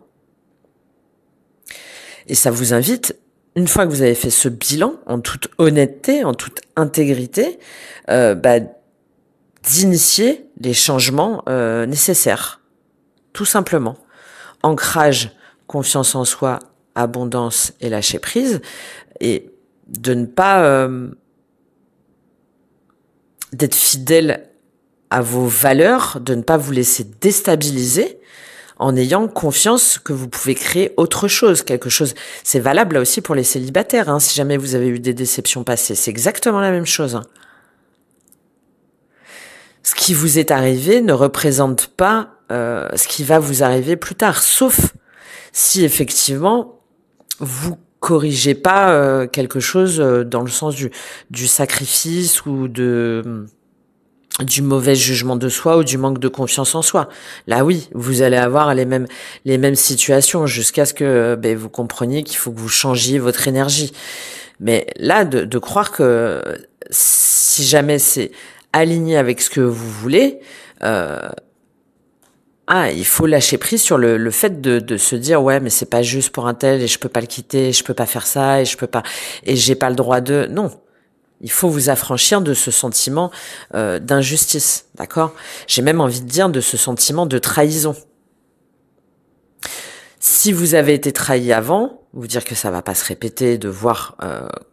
Speaker 1: Et ça vous invite, une fois que vous avez fait ce bilan, en toute honnêteté, en toute intégrité, d'initier les changements nécessaires. Tout simplement. Ancrage, confiance en soi, abondance et lâcher prise. Et de ne pas... d'être fidèle à vos valeurs, de ne pas vous laisser déstabiliser en ayant confiance que vous pouvez créer autre chose, quelque chose. C'est valable là aussi pour les célibataires, hein, si jamais vous avez eu des déceptions passées. C'est exactement la même chose. Hein. Ce qui vous est arrivé ne représente pas ce qui va vous arriver plus tard, sauf si effectivement vous corrigez pas quelque chose dans le sens du sacrifice ou du mauvais jugement de soi ou du manque de confiance en soi. Là oui, vous allez avoir les mêmes situations jusqu'à ce que vous compreniez qu'il faut que vous changiez votre énergie. Mais là, de croire que si jamais c'est aligné avec ce que vous voulez, il faut lâcher prise sur le fait de se dire ouais, mais c'est pas juste pour un tel et je peux pas le quitter, je peux pas faire ça et j'ai pas le droit de... Non. Il faut vous affranchir de ce sentiment d'injustice, d'accord? J'ai même envie de dire de ce sentiment de trahison. Si vous avez été trahi avant, vous dire que ça va pas se répéter, de voir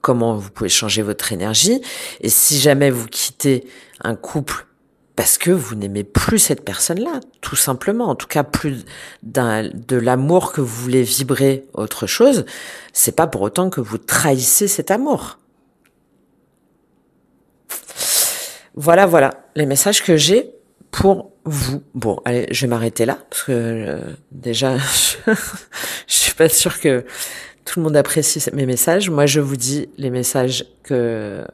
Speaker 1: comment vous pouvez changer votre énergie. Et si jamais vous quittez un couple parce que vous n'aimez plus cette personne-là, tout simplement, en tout cas plus de l'amour que vous voulez vibrer autre chose, c'est pas pour autant que vous trahissez cet amour. Voilà les messages que j'ai pour vous. Bon, allez, je vais m'arrêter là parce que déjà, je suis pas sûre que tout le monde apprécie mes messages. Moi, je vous dis les messages que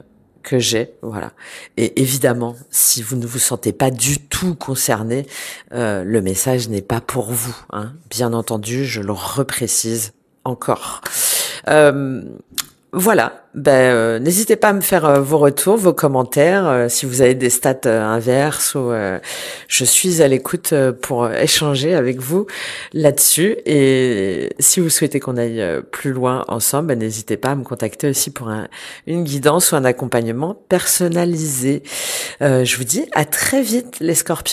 Speaker 1: j'ai, voilà. Et évidemment, si vous ne vous sentez pas du tout concerné, le message n'est pas pour vous. Hein. Bien entendu, je le reprécise encore. Voilà, n'hésitez pas à me faire vos retours, vos commentaires, si vous avez des stats inverses ou je suis à l'écoute pour échanger avec vous là-dessus. Et si vous souhaitez qu'on aille plus loin ensemble, n'hésitez pas à me contacter aussi pour une guidance ou un accompagnement personnalisé. Je vous dis à très vite les Scorpions.